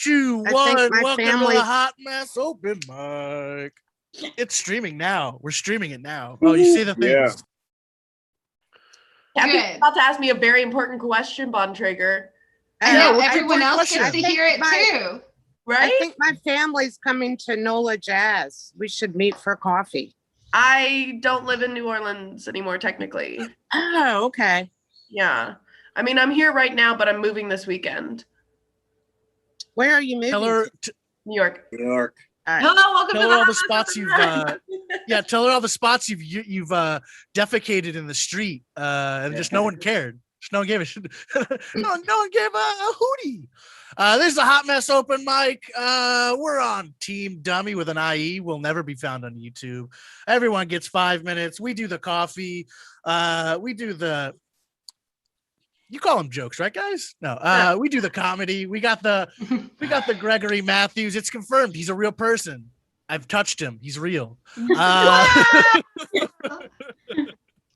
2, I think 1. my Welcome to family- the Hot Mess Open Mic. It's streaming now. We're streaming it now. Oh, you see the things. Kathy's about to ask me a very important question, Bontrager. I know what's everyone your else question? gets to hear it too. Right? I think my family's coming to NOLA Jazz. We should meet for coffee. I don't live in New Orleans anymore, technically. Oh, okay. Yeah. I mean, I'm here right now, but I'm moving this weekend. Where are you moving? Tell her. New York. New York. Hello, welcome Tell to her all Hot the Mess spots Open you've. Mic. Yeah, tell her all the spots you've defecated in the street, and just no one cared. Just no one gave a shit. no one gave a hootie. This is a Hot Mess Open Mic. We're on Team Dummy with an IE. Will never be found on YouTube. Everyone gets 5 minutes. We do the coffee. We do the. You call them jokes, right, guys? No. We do the comedy. We got the Gregory Matthews. It's confirmed. He's a real person. I've touched him. He's real.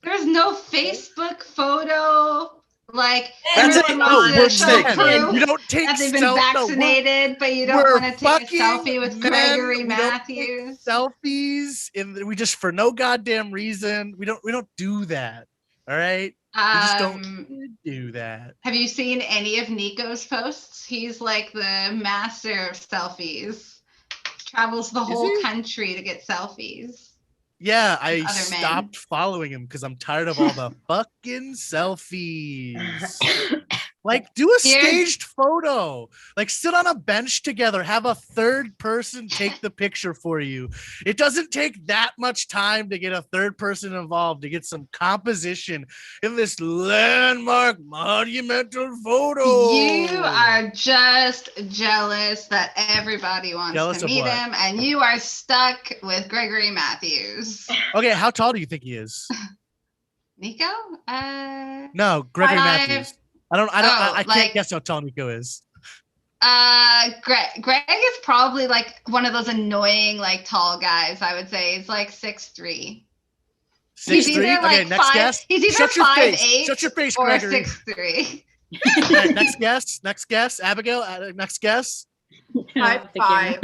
There's no Facebook photo. Like That's it. everyone No, wants we're to show sick. proof You don't take that they've been selfies. vaccinated, but you don't we're want to take a fucking selfie with men. Gregory We don't take Matthews. selfies, we just for no goddamn reason. We don't do that. All right. We just don't do that. Have you seen any of Nico's posts? He's like the master of selfies. Travels the whole he? country to get selfies. Yeah, I other men. stopped following him because I'm tired of all the fucking selfies. Like, do a staged photo. Like, sit on a bench together. Have a third person take the picture for you. It doesn't take that much time to get a third person involved to get some composition in this landmark monumental photo. You are just jealous that everybody wants Jealous to of meet what? him, and you are stuck with Gregory Matthews. Okay, how tall do you think he is? Nico? No, Gregory 5'. Matthews. I can't like- guess how tall Nico is. Greg is probably like one of those annoying, like tall guys. I would say he's like 6'3". 6'3"? either, Okay, like, next five- guess. He's either Shut your 5'8" face. Shut your face, or Gregory. 6'3". Okay, next guess. Next guess. Abigail, next guess. 5'5".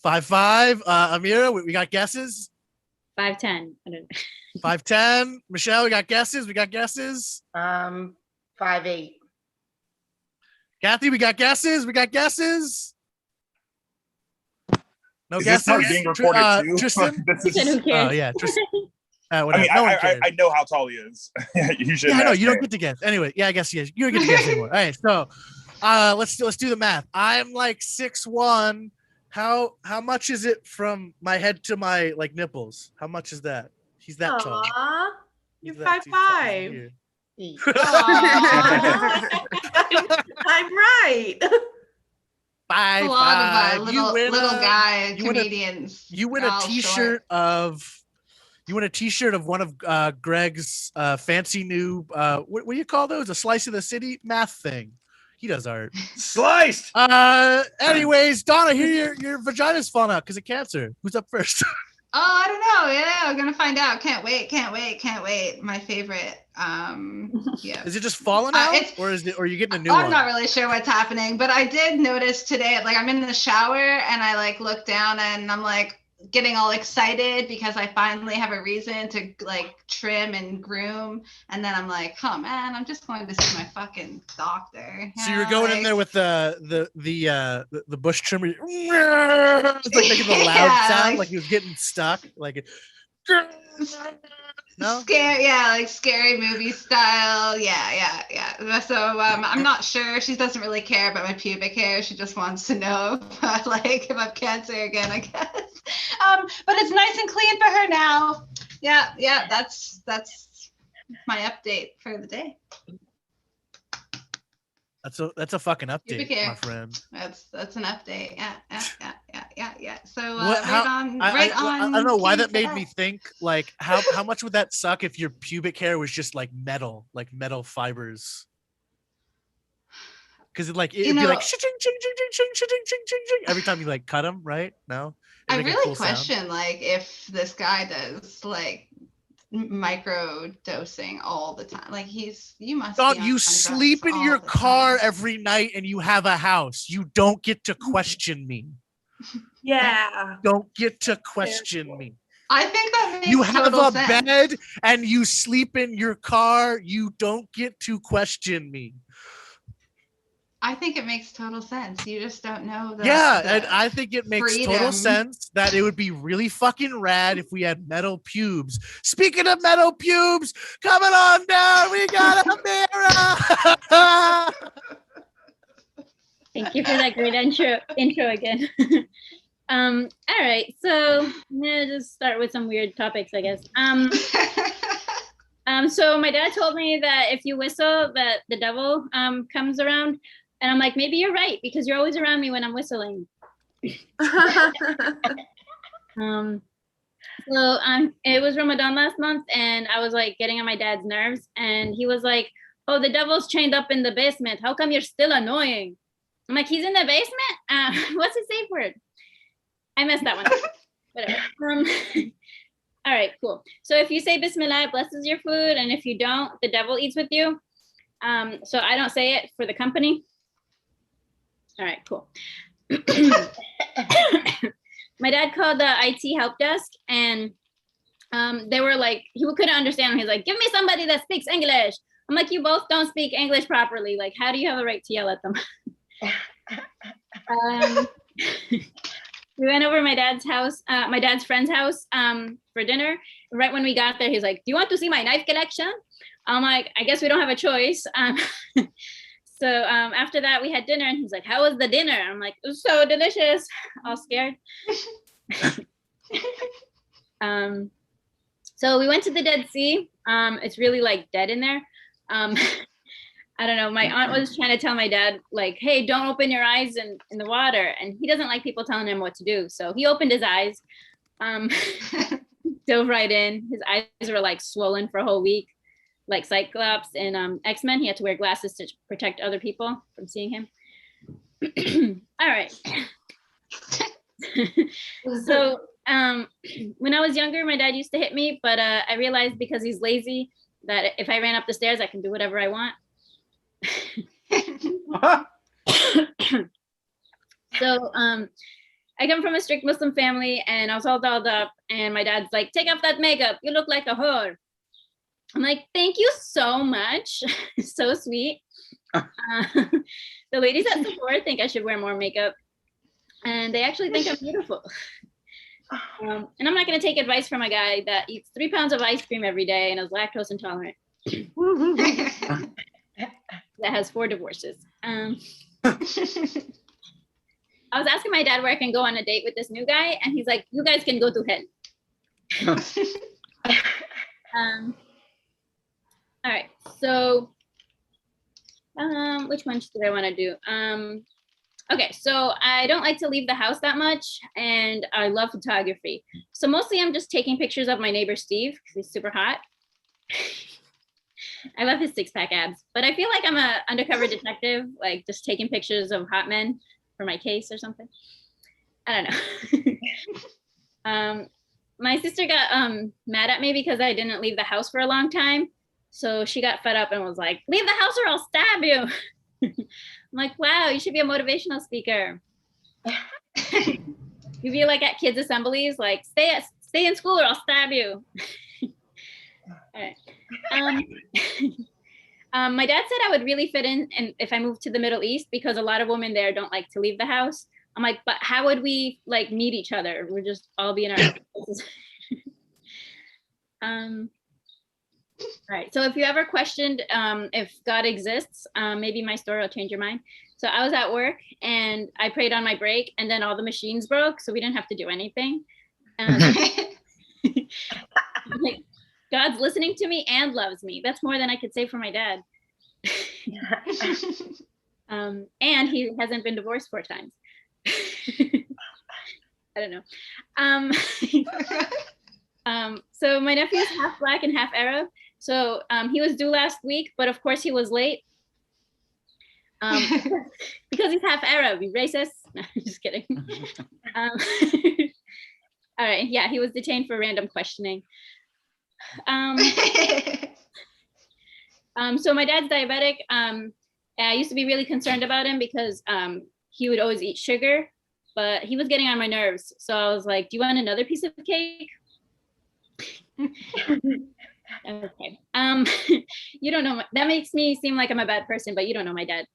5'5". Amira, we got guesses. 5'10". I don't know. 5'10". Michelle, we got guesses. 5'8". Kathy, we got guesses. No Is this guesses. part being recorded too? Tristan. This Who is- cares? Oh yeah, Tristan. I Whatever. mean, No one cares. I know how tall he is. You should. Yeah, I know you don't ask get to guess. Anyway, yeah, I guess you don't get to guess anymore. All right, so let's do the math. I'm like 6'1". How much is it from my head to my like nipples? How much is that? He's that tall. Aw, you're He's that- 5'5". he's I'm right. A lot of 5'5". little guy you win a- comedians. You win They're a all T-shirt short. of. You win a T-shirt of one of Greg's fancy new what do you call those? A slice of the city math thing. He does art. Sliced. Anyways, Donna, here your vagina's falling out because of cancer. Who's up first? Oh, I don't know. Yeah, I'm gonna find out. Can't wait. My favorite. Yeah. Is it just falling out, or are you getting a new I'm one? not really sure what's happening, but I did notice today, like I'm in the shower and I like look down and I'm like getting all excited because I finally have a reason to like trim and groom. And then I'm like, oh man, I'm just going to see my fucking doctor. So you were going in there with the bush trimmer. It's like making the loud Yeah, sound, like he was getting stuck. Like no? Scary movie style. Yeah. So I'm not sure. She doesn't really care about my pubic hair. She just wants to know if I have cancer again, I guess. But it's nice and clean for her now. Yeah. That's my update for the day. That's a fucking Pubic update, hair. my friend. That's an update. Yeah. So What- I don't know why that made me think like how much would that suck if your pubic hair was just like metal fibers? Because it'd be like ching, ching, ching, ching, ching, ching, ching, ching, ching, every time you like cut them, right? No. I It'd make a really cool sound. question like if this guy does like micro dosing all the time. Like you must. Dog, be on you some sleep drugs in all your the car time. every night and you have a house. You don't get to question me. Yeah. Don't get to question me. I think that makes You have total a sense. bed and you sleep in your car. You don't get to question me. I think it makes total sense. You just don't know the And I think it makes total freedom. sense that it would be really fucking rad if we had metal pubes. Speaking of metal pubes, coming on down, we got a mirror. Thank you for that great intro again. All right, so I'm gonna just start with some weird topics, I guess. So my dad told me that if you whistle, that the devil comes around, and I'm like, maybe you're right because you're always around me when I'm whistling. It was Ramadan last month, and I was like getting on my dad's nerves, and he was like, "Oh, the devil's chained up in the basement. How come you're still annoying?" I'm like, "He's in the basement. What's his safe word?" I messed that one up. Whatever. All right, cool. So if you say Bismillah, it blesses your food, and if you don't, the devil eats with you. So I don't say it for the company. All right, cool. My dad called the IT help desk, and they were like, he couldn't understand. He's like, "Give me somebody that speaks English." I'm like, "You both don't speak English properly. Like, how do you have a right to yell at them?" We went over to my dad's house, my dad's friend's house for dinner. Right when we got there, he's like, "Do you want to see my knife collection?" I'm like, "I guess we don't have a choice." So after that, we had dinner, and he's like, "How was the dinner?" I'm like, "It was so delicious," all scared. So we went to the Dead Sea. It's really like dead in there. I don't know. My aunt was trying to tell my dad, like, "Hey, don't open your eyes in the water." And he doesn't like people telling him what to do. So he opened his eyes, dove right in. His eyes were like swollen for a whole week, like Cyclops in X-Men. He had to wear glasses to protect other people from seeing him. All right. So when I was younger, my dad used to hit me, but I realized because he's lazy that if I ran up the stairs, I can do whatever I want. So I come from a strict Muslim family, and I was all dolled up, and my dad's like, "Take off that makeup, you look like a whore." I'm like, "Thank you so much." So sweet. The ladies at Sephora think I should wear more makeup, and they actually think I'm beautiful. And I'm not going to take advice from a guy that eats 3 pounds of ice cream every day and is lactose intolerant. That has 4 divorces. I was asking my dad where I can go on a date with this new guy, and he's like, "You guys can go to hell." All right, so which ones did I want to do? Okay, so I don't like to leave the house that much, and I love photography. So mostly I'm just taking pictures of my neighbor Steve because he's super hot. I love his 6-pack abs, but I feel like I'm an undercover detective, like just taking pictures of hot men for my case or something. I don't know. My sister got mad at me because I didn't leave the house for a long time. So she got fed up and was like, "Leave the house or I'll stab you." I'm like, "Wow, you should be a motivational speaker." You'd be like at kids' assemblies, like, stay in school or I'll stab you." All right. My dad said I would really fit in and if I moved to the Middle East because a lot of women there don't like to leave the house. I'm like, "But how would we like meet each other? We're just all be in our houses." All right. So if you ever questioned if God exists, maybe my story will change your mind. So I was at work and I prayed on my break, and then all the machines broke, so we didn't have to do anything. Like, God's listening to me and loves me. That's more than I could say for my dad. And he hasn't been divorced 4 times. I don't know. So my nephew is half Black and half Arab. So he was due last week, but of course he was late. Because he's half Arab, you racist. No, I'm just kidding. All right, yeah, he was detained for random questioning. So my dad's diabetic. I used to be really concerned about him because he would always eat sugar, but he was getting on my nerves. So I was like, do you want another piece of cake? Okay. You don't know. That makes me seem like I'm a bad person, but you don't know my dad.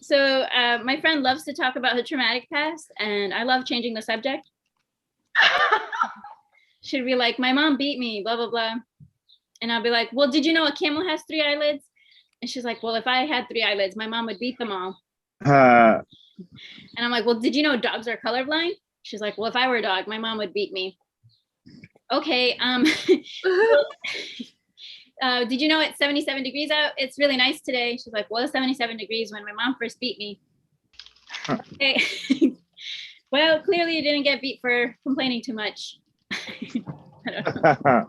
So my friend loves to talk about her traumatic past, and I love changing the subject. She'd be like, my mom beat me, blah, blah, blah. And I'll be like, well, did you know a camel has 3 eyelids? And she's like, well, if I had 3 eyelids, my mom would beat them all. And I'm like, well, did you know dogs are colorblind? She's like, well, if I were a dog, my mom would beat me. Okay. Did you know it's 77 degrees out? It's really nice today. She's like, well, it's 77 degrees when my mom first beat me. Okay. Well, clearly you didn't get beat for complaining too much. I don't know.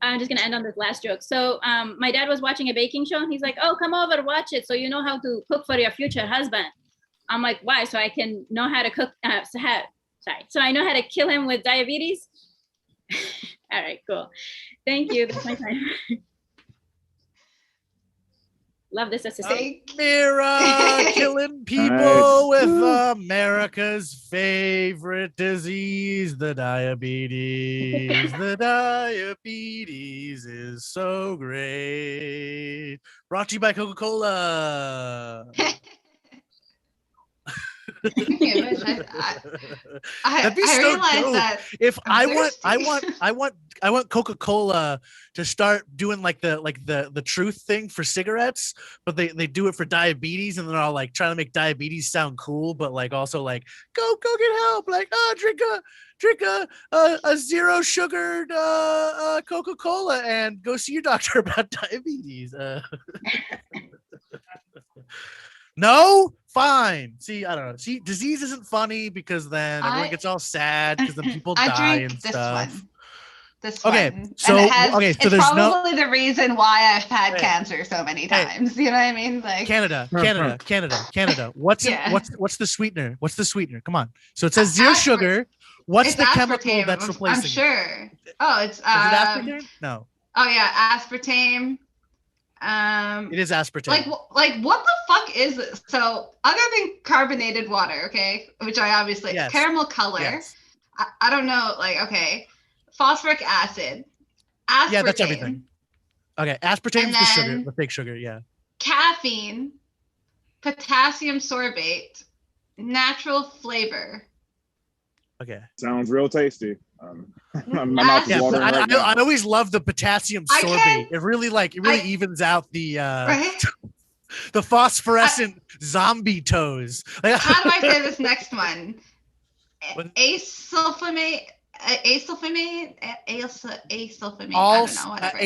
I'm just gonna end on this last joke. So my dad was watching a baking show and he's like, oh, come over, watch it so you know how to cook for your future husband. I'm like, why? So I can know how to cook, so I know how to kill him with diabetes. All right, cool. Thank you. That's my time. Love this assistant. Mira killing people with America's favorite disease, the diabetes. The diabetes is so great. Brought to you by Coca-Cola. I realized that if I'm I want Coca-Cola to start doing like the truth thing for cigarettes, but they do it for diabetes, and they're all like trying to make diabetes sound cool, but like also like go get help, like drink a 0 sugared Coca-Cola and go see your doctor about diabetes. No, fine. See, I don't know. See, disease isn't funny because then everyone gets all sad because then people die and stuff. This okay, one. So it's there's probably the reason why I've had cancer so many times. You know what I mean? Like Canada. What's the sweetener? What's the sweetener? Come on. So it says 0 sugar. What's the chemical that's replacing? I'm sure. Oh, it's is it aspartame? No. Oh yeah, aspartame. It is aspartame. Like what the fuck is this? So other than carbonated water, okay, which I obviously caramel color. Yes. I don't know, like okay, phosphoric acid, aspartame. Yeah, that's everything. Okay, aspartame is the sugar, the fake sugar. Yeah. Caffeine, potassium sorbate, natural flavor. Okay. Sounds real tasty. My mouth is watering right now. I always love the potassium sorbate. It really evens out the the phosphorescent zombie toes. How do I say this next one? Asulfamate. Asulfamate. I don't know. Whatever.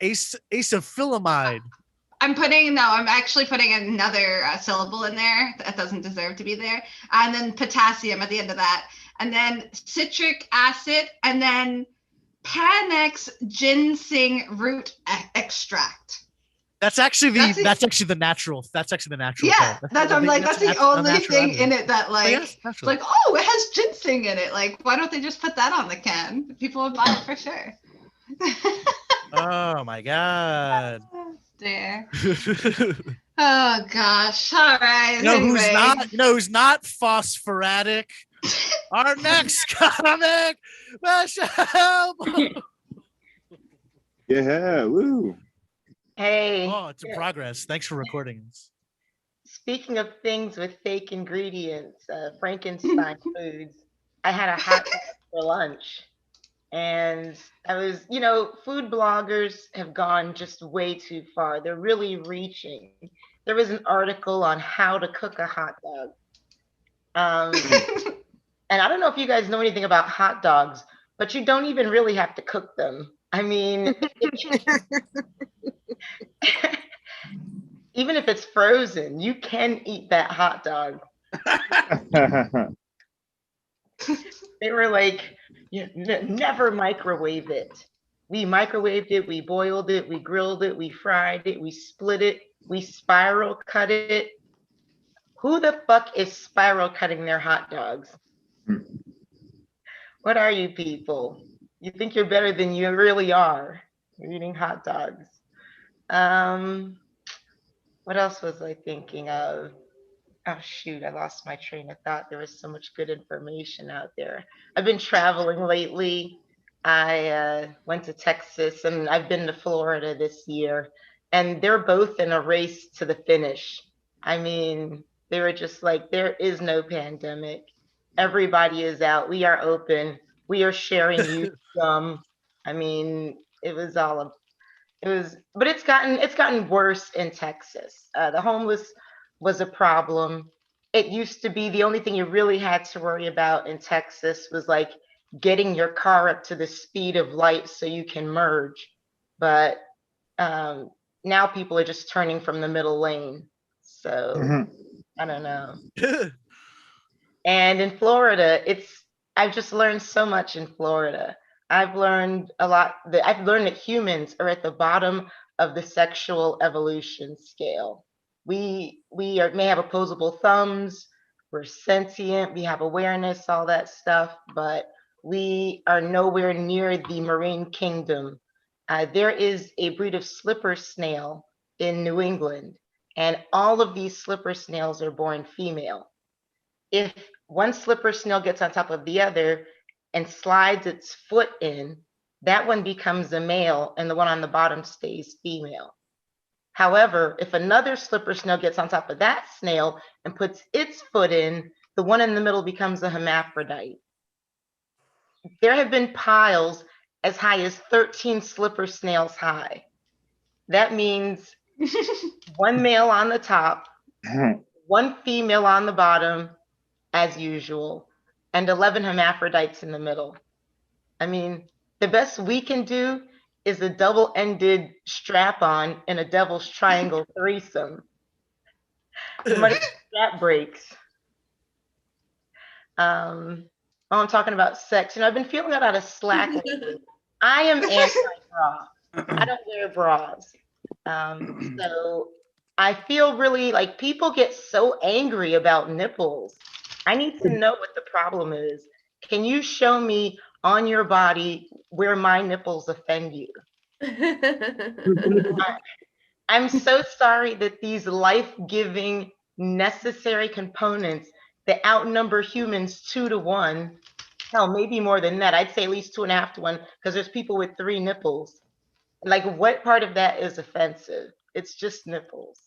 Acetylphilamide. I'm actually putting another syllable in there that doesn't deserve to be there, and then potassium at the end of that. And then citric acid, and then Panax ginseng root extract. That's actually the natural. That's actually the natural. Yeah, that's the only thing in it that like oh, it has ginseng in it. Like, why don't they just put that on the can? People would buy it for sure. Oh my god. There. Oh gosh. All right. You know who's not phosphoratic? Our next comic, Michelle. Yeah, woo. Hey. Oh, it's in progress. Thanks for recording this. Speaking of things with fake ingredients, Frankenstein foods, I had a hot dog for lunch. And I was, food bloggers have gone just way too far. They're really reaching. There was an article on how to cook a hot dog. And I don't know if you guys know anything about hot dogs, but you don't even really have to cook them. I mean, even if it's frozen, you can eat that hot dog. They were like, never microwave it. We microwaved it, we boiled it, we grilled it, we fried it, we split it, we spiral cut it. Who the fuck is spiral cutting their hot dogs? What are you people? You think you're better than you really are. You're eating hot dogs. What else was I thinking of? Oh shoot, I lost my train of thought. There was so much good information out there. I've been traveling lately. I went to Texas and I've been to Florida this year, and they're both in a race to the finish. I mean, they were just like, there is no pandemic. Everybody is out. We are open. We are sharing you some. I mean, it was all it was, but it's gotten worse in Texas. The homeless was a problem. It used to be the only thing you really had to worry about in Texas was like getting your car up to the speed of light so you can merge. But um, now people are just turning from the middle lane. So Mhm. I don't know. And in Florida, I've just learned so much in Florida. I've learned a lot that I've learned that humans are at the bottom of the sexual evolution scale. May have opposable thumbs, we're sentient, we have awareness, all that stuff, but we are nowhere near the marine kingdom. There is a breed of slipper snail in New England, and all of these slipper snails are born female. If one slipper snail gets on top of the other and slides its foot in, that one becomes a male and the one on the bottom stays female. However, if another slipper snail gets on top of that snail and puts its foot in, the one in the middle becomes a hermaphrodite. There have been piles as high as 13 slipper snails high. That means one male on the top, one female on the bottom, as usual, and 11 hermaphrodites in the middle. I mean, the best we can do is a double-ended strap-on in a devil's triangle threesome. Somebody that breaks. I'm talking about sex. You know, I've been feeling a lot of slack lately. I am anti-bra. I don't wear bras. So I feel really like people get so angry about nipples. I need to know what the problem is. Can you show me on your body where my nipples offend you? I'm so sorry that these life-giving, necessary components that outnumber humans 2 to 1, hell, maybe more than that. I'd say at least 2.5 to 1, because there's people with 3 nipples. Like, what part of that is offensive? It's just nipples.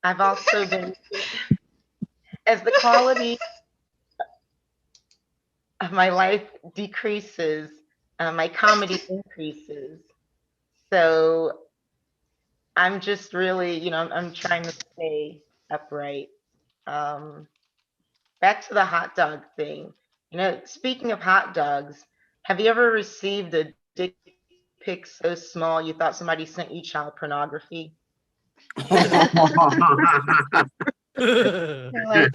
I've also been, as the quality of my life decreases, my comedy increases. So I'm just really, I'm trying to stay upright. Back to the hot dog thing. Speaking of hot dogs, have you ever received a dick pic so small you thought somebody sent you child pornography? You're like,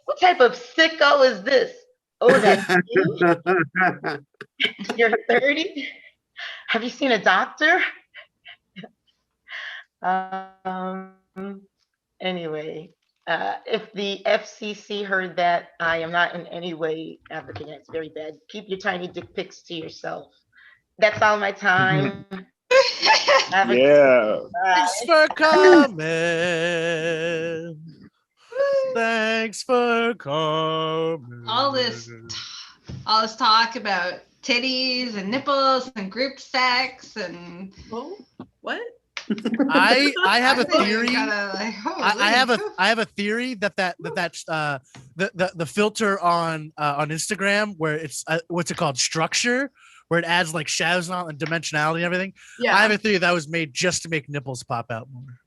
what type of sicko is this? Oh, that's you? You're 30? Have you seen a doctor? Anyway, if the FCC heard that, I am not in any way advocating. It's very bad. Keep your tiny dick pics to yourself. That's all my time. Have a good Yeah. Thanks for coming. Thanks for coming. all this talk about titties and nipples and group sex and Oh, what? I have a I think theory. you gotta, like, I have holy- I have a theory that's the filter on Instagram where it's what's it called, structure, where it adds like shadows and dimensionality and everything. Yeah. I have a theory that was made just to make nipples pop out more.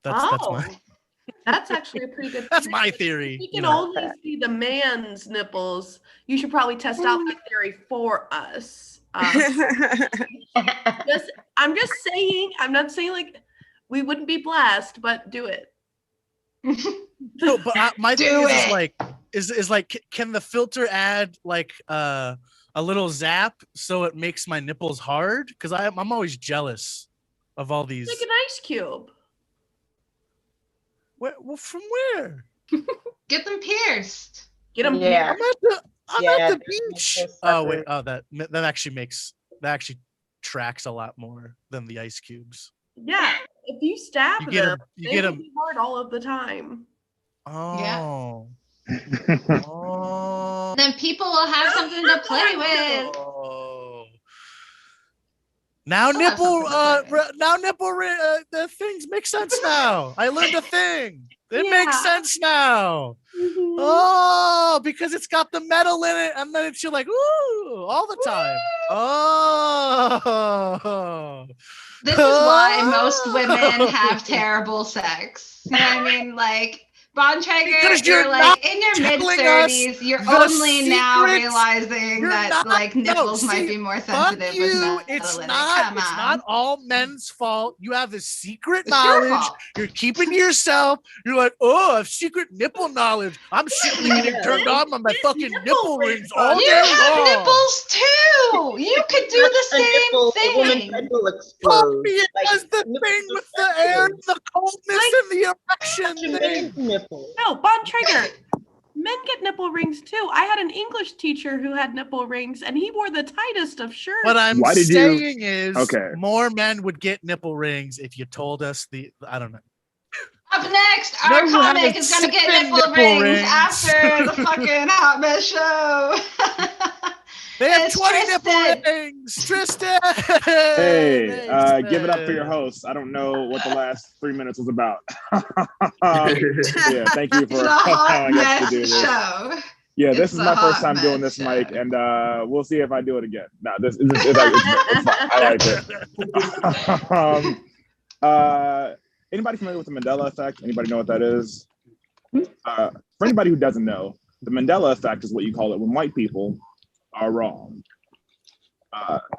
That's actually a pretty good. that's my theory. We you can know. only see the man's nipples. You should probably test out that theory for us. I'm just saying. I'm not saying like we wouldn't be blessed, but do it. No, but my Do thing is it. like is like, can the filter add like a little zap so it makes my nipples hard? Because I'm always jealous of all these. Like an ice cube. Well, from where? Get them pierced. Get them. Yeah. I'm Yeah, at the they make beach. this Oh wait. sucker. Oh, that actually tracks a lot more than the ice cubes. Yeah. If you stab You get them, 'em- you they get will 'em- be hard all of the time. Oh. Yeah. Oh. Then people will have something to play with. Oh. Now I'll have nipple, something to play the things make sense now. I learned a thing. It Yeah. makes sense now. Mhm. Oh, because it's got the metal in it, and then it's you're like, ooh, all the time. Oh. This is why most women have terrible sex. You know what I mean? Like, Bontrager, Because you're you're like not in your telling mid us 30s. You're the only now secrets. realizing You're that not- like no, nipples might see, be more Fuck sensitive with you. metal It's in it. not. Come It's on. not all men's fault. You have this secret It's your knowledge. fault. You're keeping to yourself. You're like, oh, I have secret nipple knowledge. I'm secretly getting turned on by my fucking nipple rings all You day have long. nipples too. You could do the A nipple, same a woman's thing. head will Fuck explode. me. It Like, does the nipples thing are with the air and sensitive. the coldness and the erection Such a thing. man's nipple. No, Bontrager. Men get nipple rings too. I had an English teacher who had nipple rings, and he wore the tightest of shirts. What I'm Why did you- saying is Okay. more men would get nipple rings if you told us I don't know. Up next, No, our you comic haven't is gonna get seen nipple nipple rings rings. after the fucking Hot Mess show. They have It's 20 nipple Tristan. rings. Tristan. Hey, Thanks, give it up for your man. host. I don't know what the last 3 minutes was about. Yeah, thank you for The Hot allowing us to Mess do this. show. Yeah, this It's is the my first Hot time doing Mess this, Mike, Show. and we'll see if I do it again. No, it's fine. I like it. Anybody familiar with the Mandela effect? Anybody know what that is? For anybody who doesn't know, the Mandela effect is what you call it when white people are wrong.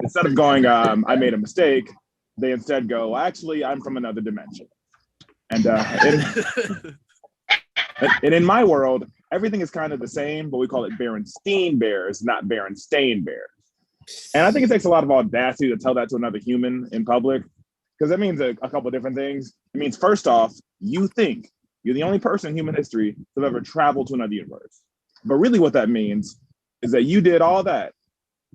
Instead of going, I made a mistake, they instead go, actually, I'm from another dimension. And in my world, everything is kind of the same, but we call it Berenstein Bears, not Berenstain Bears. And I think it takes a lot of audacity to tell that to another human in public, because that means a couple of different things. It means, first off, you think you're the only person in human history to have ever traveled to another universe. But really what that means is that you did all that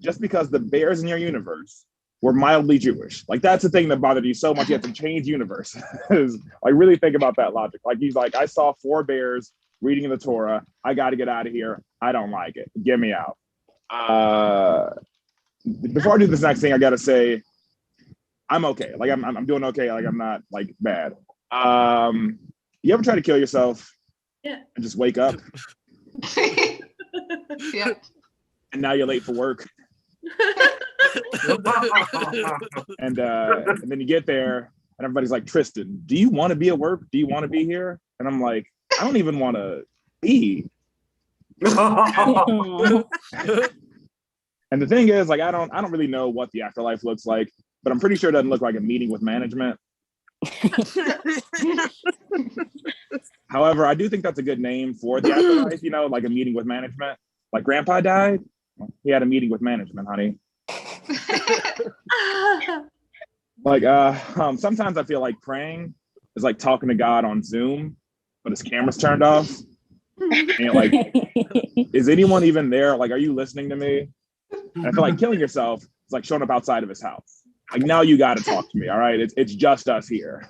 just because the bears in your universe were mildly Jewish. Like, that's the thing that bothered you so much. You have to change universe. Like, really think about that logic. Like, he's like, I saw 4 bears reading the Torah. I got to get out of here. I don't like it. Get me out. Before I do this next thing, I got to say, I'm okay. Like, I'm doing okay. Like, I'm not like bad. You ever try to kill yourself? Yeah. And just wake up Yeah. and now you're late for work? And then you get there and everybody's like, Tristan, do you want to be at work? Do you want to be here? And I'm like, I don't even want to be. And the thing is, like, I don't really know what the afterlife looks like, but I'm pretty sure it doesn't look like a meeting with management. However, I do think that's a good name for the afterlife, you know, like a meeting with management. Like, grandpa died, he had a meeting with management, honey. Like, sometimes I feel like praying is like talking to God on Zoom, but his camera's turned off. And like, is anyone even there? Like, are you listening to me? And I feel like killing yourself is like showing up outside of his house. Like, now you got to talk to me, all right? It's just us here.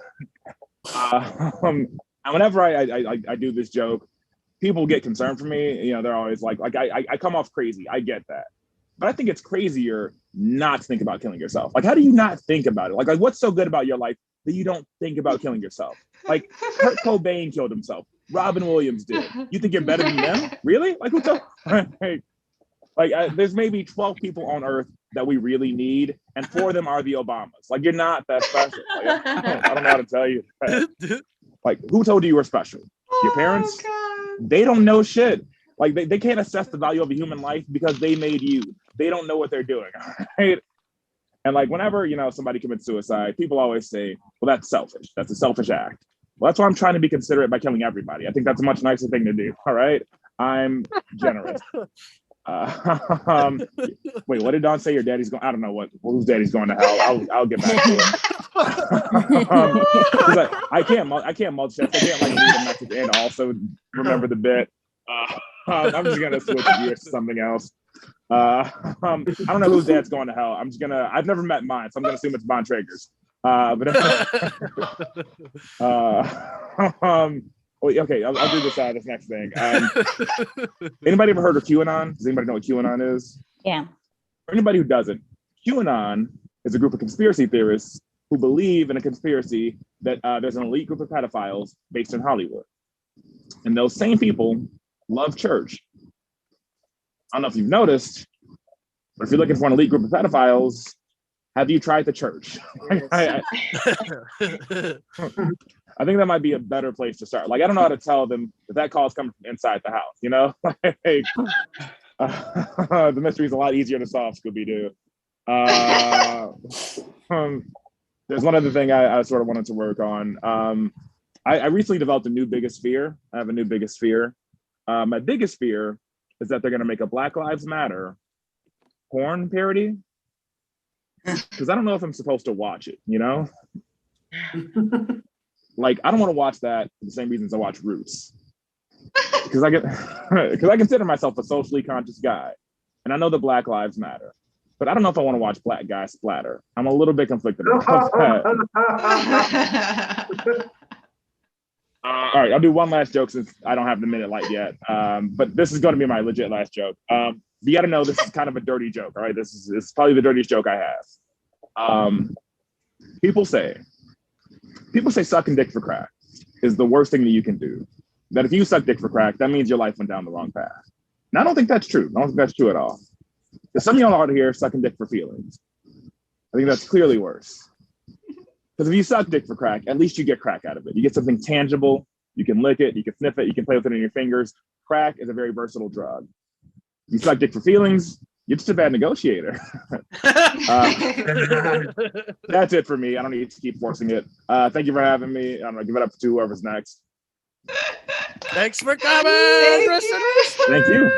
And whenever I do this joke, people get concerned for me. You know, they're always like I come off crazy. I get that. But I think it's crazier not to think about killing yourself. Like, how do you not think about it? Like what's so good about your life that you don't think about killing yourself? Like, Kurt Cobain killed himself. Robin Williams did. You think you're better than them? Really? Like, what's up? There's maybe 12 people on Earth that we really need, and 4 of them are the Obamas. Like, you're not that special. Like, I don't know how to tell you that. Like, who told you were special? Your parents? Oh, They don't know shit. Like, they can't assess the value of a human life because they made you. They don't know what they're doing, right? And like, whenever, you know, somebody commits suicide, people always say, well, that's selfish. That's a selfish act. Well, that's why I'm trying to be considerate by killing everybody. I think that's a much nicer thing to do, all right? I'm generous. Wait, what did Don say? Your daddy's going? I don't know whose daddy's going to hell. I'll get back to it. I can't multitask. I can't like read a message and also remember the bit. I'm just gonna switch gears to something else. I don't know whose dad's going to hell. I've never met mine, so I'm gonna assume it's Von Traeger's. Okay, I'll do this next thing. Anybody ever heard of QAnon? Does anybody know what QAnon is? Yeah. For anybody who doesn't, QAnon is a group of conspiracy theorists who believe in a conspiracy that there's an elite group of pedophiles based in Hollywood. And those same people love church. I don't know if you've noticed, but if you're looking for an elite group of pedophiles, have you tried the church? I think that might be a better place to start. Like, I don't know how to tell them that call's coming from inside the house, you know? The mystery's a lot easier to solve, Scooby-Doo. There's one other thing I sort of wanted to work on. I recently developed a new biggest fear. I have a new biggest fear. My biggest fear is that they're going to make a Black Lives Matter porn parody. Because I don't know if I'm supposed to watch it, you know? Like, I don't want to watch that for the same reasons I watch Roots. Because I consider myself a socially conscious guy. And I know that Black Lives Matter. But I don't know if I want to watch black guys splatter. I'm a little bit conflicted about that. All right, I'll do one last joke since I don't have the minute light yet. But this is going to be my legit last joke. You got to know this is kind of a dirty joke, all right? This is probably the dirtiest joke I have. People say sucking dick for crack is the worst thing that you can do. That if you suck dick for crack, that means your life went down the wrong path. And I don't think that's true. I don't think that's true at all. Because some of y'all out here sucking dick for feelings. I think that's clearly worse. Because if you suck dick for crack, at least you get crack out of it. You get something tangible. You can lick it. You can sniff it. You can play with it in your fingers. Crack is a very versatile drug. You suck dick for feelings, you're just a bad negotiator. That's it for me. I don't need to keep forcing it. Thank you for having me. I'm going to give it up to whoever's next. Thanks for coming. Thank you.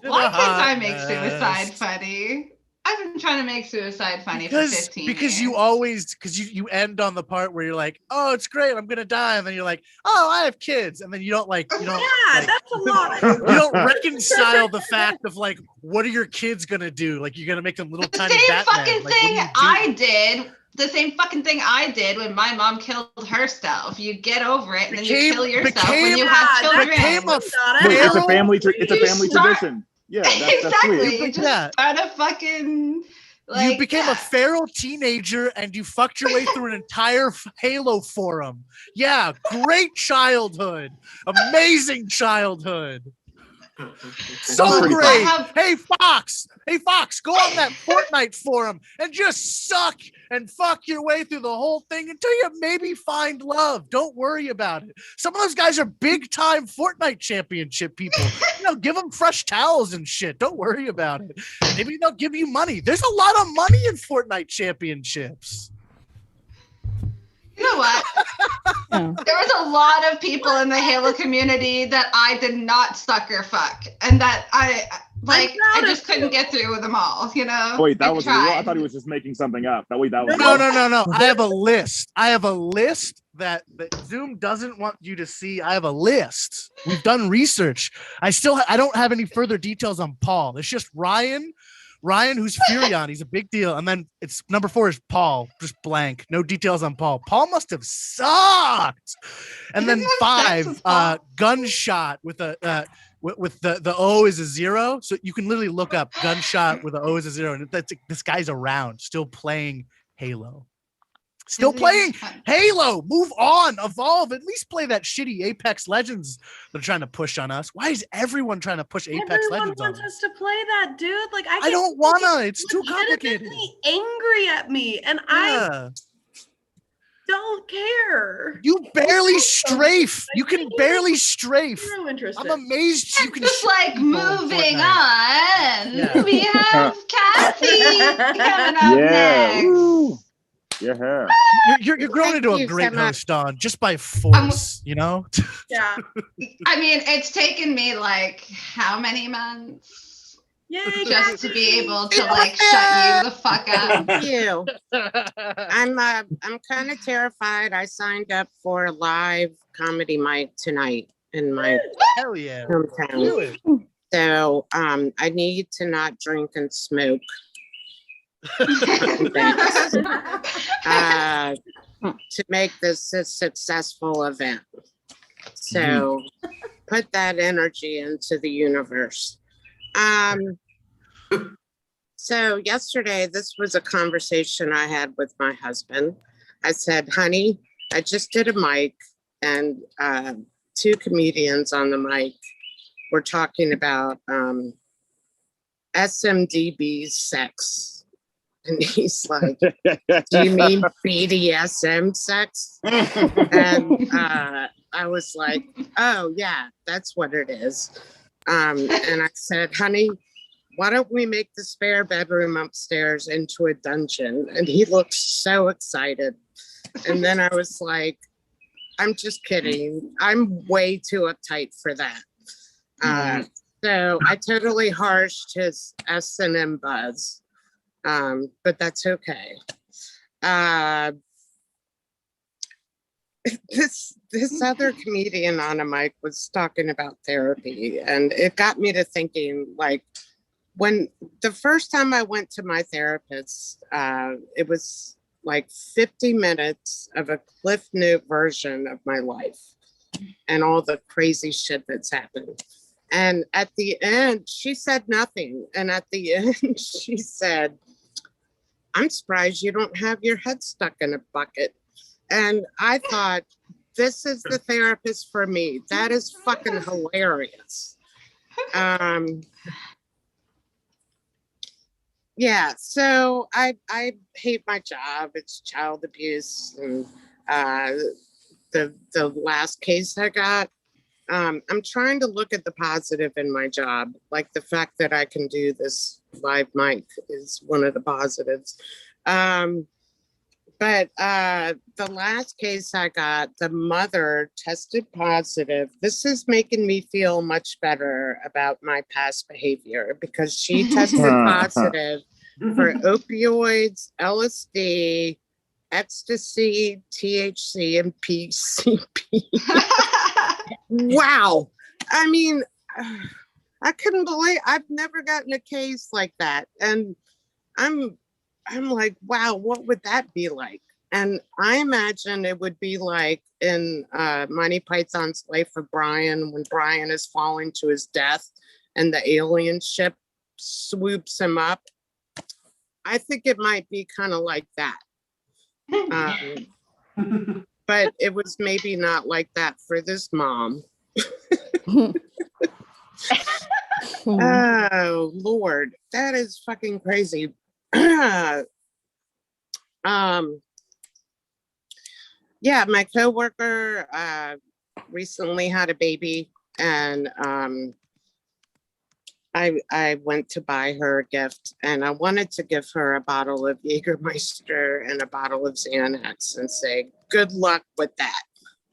Why can't I make suicide funny? I've been trying to make suicide funny for 15 because years. you end on the part where you're like, oh, it's great, I'm gonna die, and then you're like, oh, I have kids, and then you don't Yeah, that's a lot. you don't reconcile the fact of like, what are your kids gonna do? Like, you're gonna make them little The tiny same Batman. fucking Like, thing what do you do? the same fucking thing I did when my mom killed herself. You get over it and then you kill yourself when you have children. It's a family tradition. Yeah, that's exactly. sweet. You just start a fucking you became a feral teenager and you fucked your way through an entire Halo forum. Yeah, great childhood. Amazing childhood. So great. Hey Fox, go on that Fortnite forum and just suck and fuck your way through the whole thing until you maybe find love. Don't worry about it. Some of those guys are big time Fortnite championship people. Give them fresh towels and shit. Don't worry about it. Maybe they'll give you money. There's a lot of money in Fortnite championships. You know what? There was a lot of people in the Halo community that I did not sucker fuck, and that I just couldn't get through with them all. You know. Wait, that was real? I thought he was just making something up. That was No. I have a list. that Zoom doesn't want you to see. I have a list. We've done research. I don't have any further details on Paul. It's just Ryan, who's Furion. He's a big deal. And then it's number 4 is Paul, just blank. No details on Paul. Paul must have sucked. And then 5, Gunshot with a with the O is a 0. So you can literally look up Gunshot with the O is a 0. And that's this guy's around, still playing Halo. Still playing Halo. Move on, evolve. At least play that shitty Apex Legends they're trying to push on us. Why is everyone trying to push Apex Legends on us? Everyone wants us to play that, dude. Like I don't wanna. It's too complicated. Angry at me, and I don't care. You barely strafe. You can barely strafe. No interest. I'm amazed you can. Just like moving on. We have Kathy coming up next. Woo. Your hair. You're growing Thank into a you great so much. host, Dawn, just by force, you know? Yeah. I mean, it's taken me like how many months Yay, just to be Cassie. able to like shut you the fuck up. Thank you. I'm kind of terrified. I signed up for a live comedy mic tonight in my Hell yeah. hometown. Do it. So I need to not drink and smoke to make this a successful event. So put that energy into the universe. So yesterday, this was a conversation I had with my husband. I said, honey, I just did a mic and two comedians on the mic were talking about SMDB sex. And he's like, do you mean BDSM sex? And I was like, oh, yeah, that's what it is. And I said, honey, why don't we make the spare bedroom upstairs into a dungeon? And he looked so excited. And then I was like, I'm just kidding. I'm way too uptight for that. So I totally harshed his S&M buzz, but that's okay. This other comedian on a mic was talking about therapy, and it got me to thinking, like, when the first time I went to my therapist, it was like 50 minutes of a Cliff Note version of my life and all the crazy shit that's happened. And at the end, she said nothing. And at the end, she said, I'm surprised you don't have your head stuck in a bucket. And I thought, this is the therapist for me. That is fucking hilarious. Yeah, so I hate my job. It's child abuse. And the last case I got, I'm trying to look at the positive in my job. Like the fact that I can do this live mic is one of the positives. But the last case I got, the mother tested positive. This is making me feel much better about my past behavior because she tested positive for opioids, LSD, ecstasy, THC, and PCP. Wow. I mean, I couldn't believe I've never gotten a case like that. And I'm like, wow, what would that be like? And I imagine it would be like in Monty Python's Life of Brian, when Brian is falling to his death and the alien ship swoops him up. I think it might be kind of like that. But it was maybe not like that for this mom. Oh, Lord, that is fucking crazy. Yeah, my coworker recently had a baby, and I went to buy her a gift, and I wanted to give her a bottle of Jägermeister and a bottle of Xanax and say, good luck with that.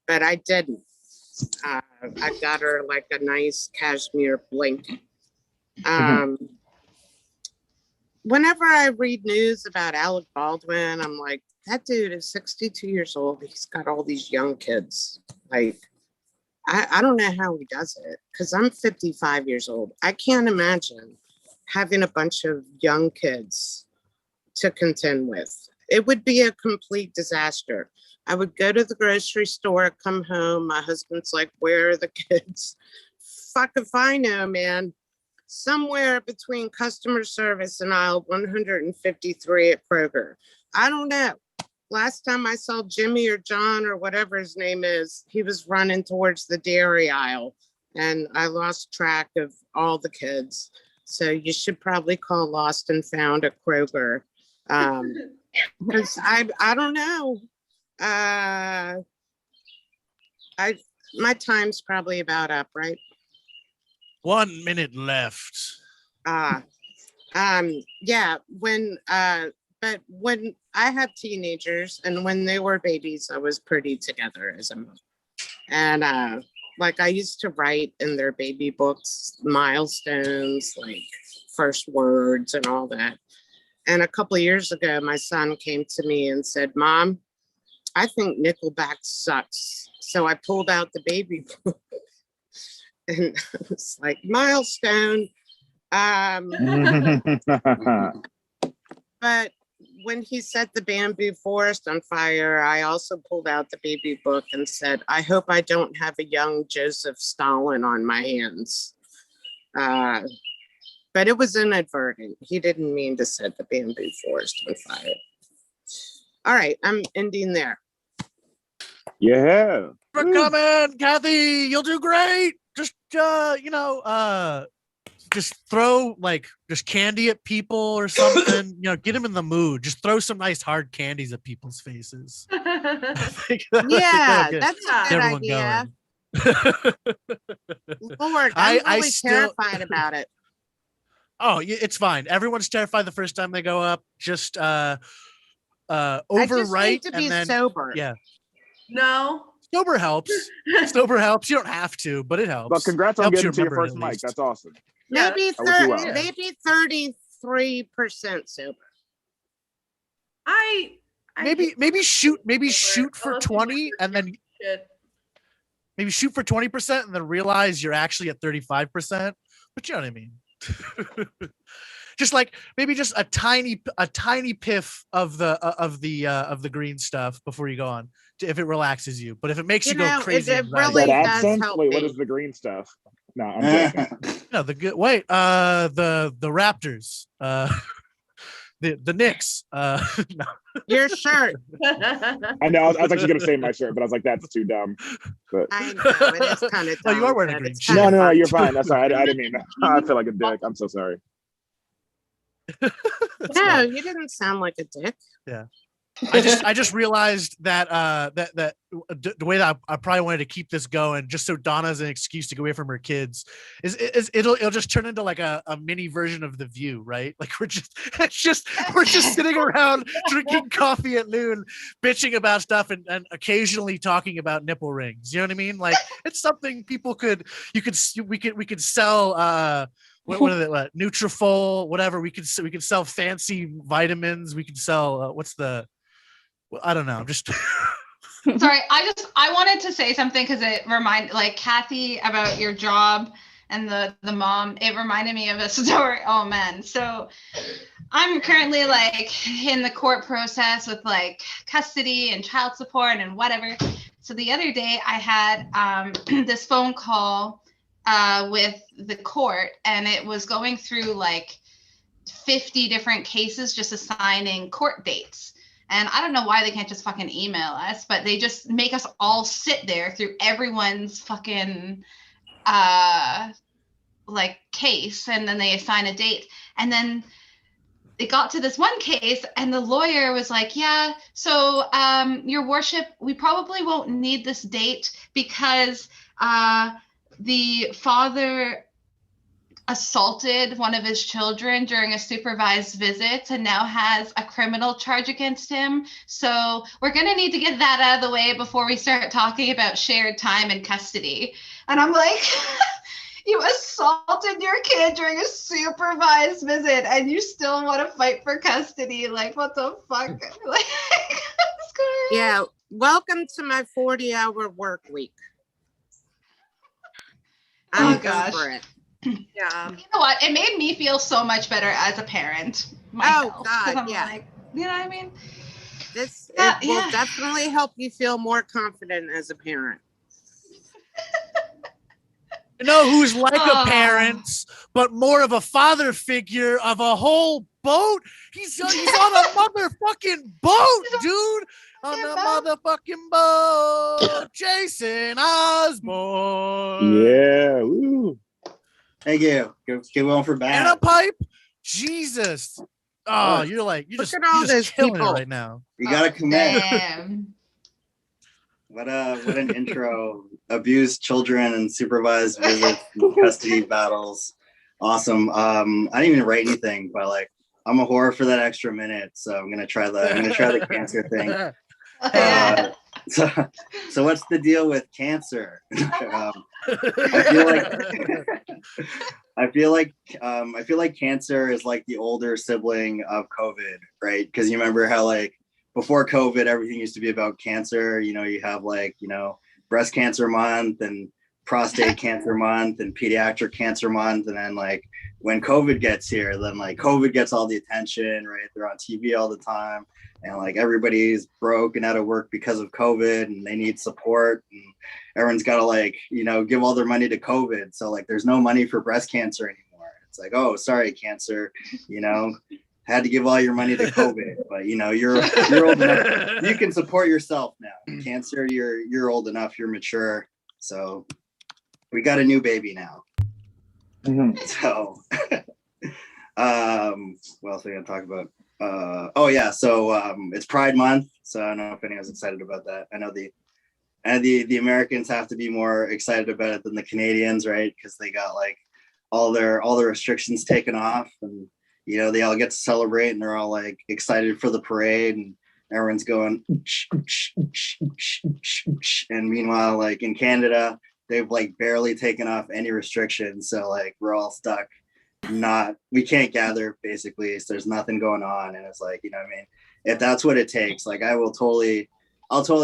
But I didn't. I got her like a nice cashmere blanket. Whenever I read news about Alec Baldwin, I'm like, that dude is 62 years old. He's got all these young kids. Like, I don't know how he does it because I'm 55 years old. I can't imagine having a bunch of young kids to contend with. It would be a complete disaster. I would go to the grocery store, come home. My husband's like, where are the kids? Fuck if I know, man. Somewhere between customer service and aisle 153 at Kroger. I don't know. Last time I saw Jimmy or John or whatever his name is, he was running towards the dairy aisle, and I lost track of all the kids. So you should probably call Lost and Found at Kroger. Because I don't know. My time's probably about up, right? 1 minute left. Yeah, when but when I have teenagers and when they were babies, I was pretty together as a mom. And like I used to write in their baby books milestones, like first words and all that. And a couple of years ago, my son came to me and said, Mom, I think Nickelback sucks. So I pulled out the baby book and I was like, milestone. But when he set the bamboo forest on fire, I also pulled out the baby book and said, I hope I don't have a young Joseph Stalin on my hands. But it was inadvertent. He didn't mean to set the bamboo forest on fire. All right, I'm ending there. Yeah. For coming, Kathy. You'll do great. Just just throw like just candy at people or something. Get them in the mood. Just throw some nice hard candies at people's faces. Yeah, that's a good idea. Lord, I'm really terrified about it. Oh, it's fine. Everyone's terrified the first time they go up. Just overwrite I just need to be and then sober. Yeah. No. Sober helps. Sober helps. You don't have to, but it helps. But congrats on Helps getting you to your remember first at mic. least. That's awesome. Maybe I wish you well. maybe 33% sober. I Maybe shoot for 20 and then shit. maybe shoot for 20% and then realize you're actually at 35%. But you know what I mean? Just like maybe just a tiny piff of the green stuff before you go on, if it relaxes you. But if it makes you go crazy, it really That does absinthe? help Wait, me. what is the green stuff? No, I'm joking. no, the good wait, the Raptors, the Knicks, no. Your shirt. I know. I was actually gonna say my shirt, but I was like, that's too dumb. But I know it is kind of. Oh, you are wearing a green shirt. no, you're fine. That's all right. I didn't mean that. I feel like a dick. I'm so sorry. No, you didn't sound like a dick. Yeah. I just realized that that the way that I probably wanted to keep this going, just so Donna has an excuse to go away from her kids, is it'll just turn into like a mini version of The View, right? Like we're just sitting around drinking coffee at noon, bitching about stuff and occasionally talking about nipple rings. You know what I mean? Like it's something we could sell. What are they? What, Nutrafol, whatever. We could sell fancy vitamins. We could sell I don't know. I'm just Sorry, I wanted to say something because it reminded like Kathy about your job and the mom. It reminded me of a story. Oh man. So I'm currently like in the court process with like custody and child support and whatever. So the other day I had this phone call with the court, and it was going through like 50 different cases, just assigning court dates. And I don't know why they can't just fucking email us, but they just make us all sit there through everyone's fucking like case, and then they assign a date. And then it got to this one case, and the lawyer was like, yeah, so your worship, we probably won't need this date because the father assaulted one of his children during a supervised visit and now has a criminal charge against him. So we're going to need to get that out of the way before we start talking about shared time and custody. And I'm like, you assaulted your kid during a supervised visit and you still want to fight for custody? Like, what the fuck? Like, Yeah, welcome to my 40-hour work week. I'm over it. Yeah. You know what? It made me feel so much better as a parent myself. Oh, God, 'Cause I'm yeah. like, you know what I mean? It will definitely help you feel more confident as a parent. You know who's like a parent, but more of a father figure of a whole boat? He's on a motherfucking boat, dude. On a motherfucking boat. Jason Osborne. Yeah. Woo. Thank you. Get one for And bad. a pipe. Jesus. Oh, you're Look at all those killing people it right now. You gotta commit. Damn. What an intro. Abused children and supervised visits and custody battles. Awesome. I didn't even write anything, but like I'm a whore for that extra minute, so I'm gonna try the cancer thing. Yeah. So what's the deal with cancer? I feel like I feel like cancer is like the older sibling of COVID, right? Because you remember how like before COVID, everything used to be about cancer. You know, you have like, you know, breast cancer month and prostate cancer month and pediatric cancer month. And then like when COVID gets here, then like COVID gets all the attention, right? They're on TV all the time. And like everybody's broke and out of work because of COVID and they need support. And everyone's got to like, you know, give all their money to COVID. So like there's no money for breast cancer anymore. It's like, oh, sorry, cancer, you know, had to give all your money to COVID. But you know, you're old enough. You can support yourself now. Cancer, you're old enough, you're mature. So we got a new baby now. So what else are we gonna talk about? So it's Pride Month, so I don't know if anyone's excited about that. I know the Americans have to be more excited about it than the Canadians, right? Because they got like all the restrictions taken off, and you know they all get to celebrate, and they're all like excited for the parade, and everyone's going. And meanwhile, like in Canada, they've like barely taken off any restrictions, so like we're all stuck. We can't gather basically, so there's nothing going on, and it's like, you know what I mean, if that's what it takes, like I'll totally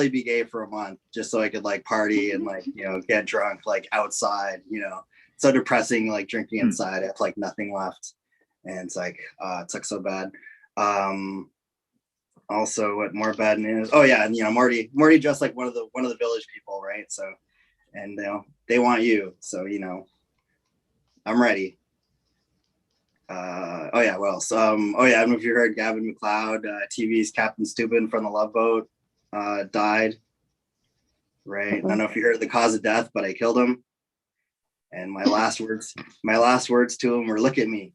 be gay for a month just so I could like party and like, you know, get drunk like outside, you know. So depressing, like drinking inside, I have like nothing left, and it's like it sucks so bad. Also, what more bad news? Oh yeah, and you know, Marty dressed like one of the village people, right? So, and you know, they want you, so you know, I'm ready. I don't know if you heard Gavin McLeod, TV's Captain Stupid from the Love Boat, died. Right. I don't know if you heard the cause of death, but I killed him. And my last words to him were, look at me.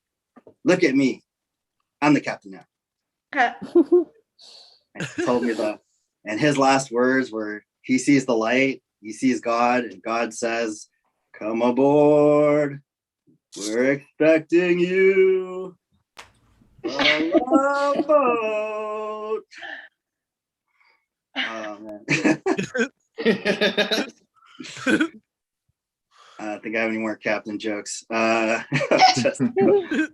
I'm the captain now. And he told me and his last words were, he sees the light, he sees God, and God says, come aboard. We're expecting you. A love boat. Oh man. I don't think I have any more captain jokes. Just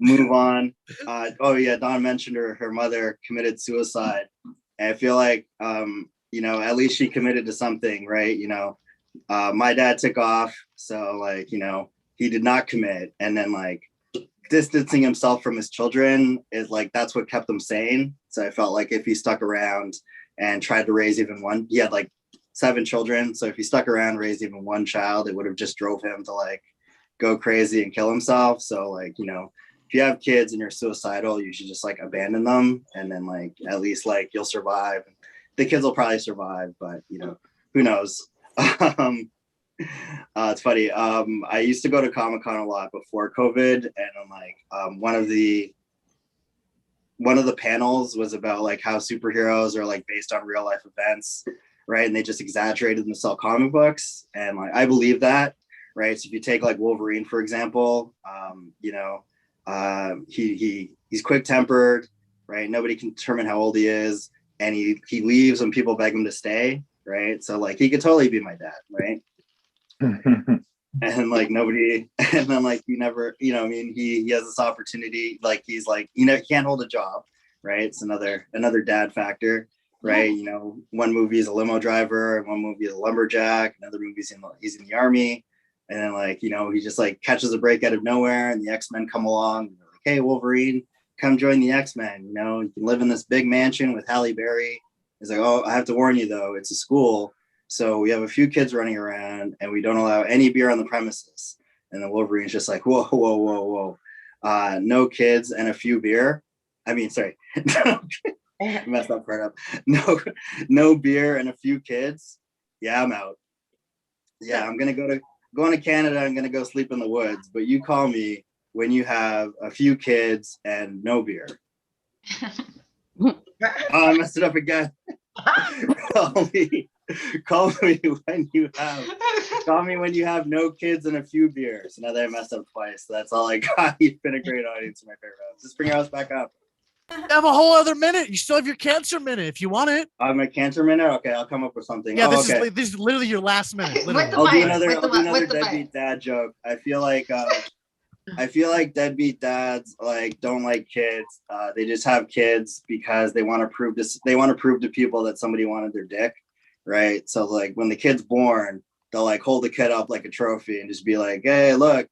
move on. Dawn mentioned her mother committed suicide. And I feel like you know, at least she committed to something, right? You know, my dad took off, so like, you know, he did not commit, and then like distancing himself from his children is like, that's what kept him sane. So I felt like if he stuck around and tried to raise even one, he had like 7 children. So if he stuck around, raised even one child, it would have just drove him to like go crazy and kill himself. So like, you know, if you have kids and you're suicidal, you should just like abandon them. And then like, at least like you'll survive. The kids will probably survive, but you know, who knows? It's funny. I used to go to Comic-Con a lot before COVID, and I'm like, one of the panels was about like how superheroes are like based on real life events, right? And they just exaggerated them to sell comic books, and like I believe that, right? So if you take like Wolverine for example, you know, he's quick tempered, right? Nobody can determine how old he is, and he leaves when people beg him to stay, right? So like he could totally be my dad, right? And like nobody, and then like you never, you know, I mean, he has this opportunity, like he's like, you know, he can't hold a job, right? It's another dad factor, right? You know, one movie is a limo driver, one movie is a lumberjack, another movie he's in the army, and then like, you know, he just like catches a break out of nowhere, and the X-Men come along, and they're like, hey Wolverine, come join the X-Men, you know, you can live in this big mansion with Halle Berry. He's like, oh, I have to warn you though, it's a school. So we have a few kids running around, and we don't allow any beer on the premises. And the Wolverine's just like, whoa. No kids and a few beer. I mean, sorry. Messed that part up. No beer and a few kids. Yeah, I'm out. Yeah, I'm going to Canada. I'm going to go sleep in the woods. But you call me when you have a few kids and no beer. I messed it up again. Call me when you have no kids and a few beers. Now that I messed up twice, that's all I got. You've been a great audience in my favorite house. Just bring your house back up. You have a whole other minute. You still have your cancer minute if you want it. I'm a cancer minute. Okay, I'll come up with something. Yeah, Oh, this okay. is literally your last minute. With literally. the I'll do mic, another. with I'll the do mic, another with the mic. deadbeat dad joke. I feel like deadbeat dads like don't like kids. They just have kids because they want to prove this. They want to prove to people that somebody wanted their dick, right? So like when the kid's born, they'll like hold the kid up like a trophy and just be like, "Hey, look,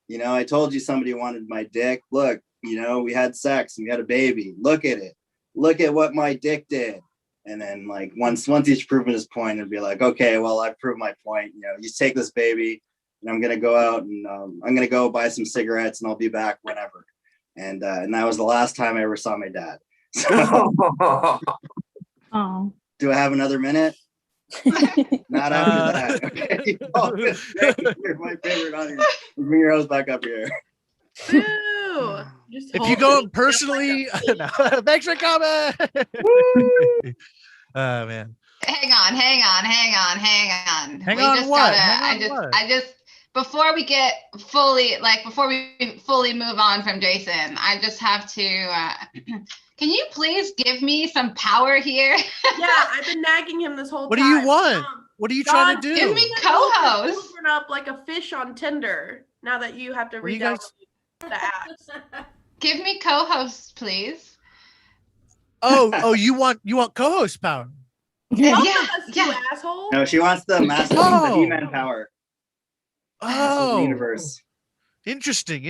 you know, I told you somebody wanted my dick. Look, you know, we had sex and we had a baby. Look at it. Look at what my dick did." And then like once he's proven his point, and be like, "Okay, well, I've proved my point. You know, you take this baby, and I'm gonna go out and I'm gonna go buy some cigarettes, and I'll be back whenever." And that was the last time I ever saw my dad. So, Oh. do I have another minute? Not after that. Okay. Oh, you're my favorite audience. Bring your host back up here. Ooh, just If hold you go it. personally, no, thanks for coming. Oh man. Hang on. Hang We on just what? gotta. Hang on what? I just before we get before we fully move on from Jason, I just have to. Can you please give me some power here? Yeah, I've been nagging him this whole What do time. you want? What are you trying to do? Give me You guys both have co-host. children up like a fish on Tinder. Now that you have to What do you read out guys- the apps. Give me co-host, please. Oh, you want co-host power? Both Yeah, of us, you yeah. asshole. No, she wants the master, Oh. the He-Man power. Of the Oh, universe. interesting.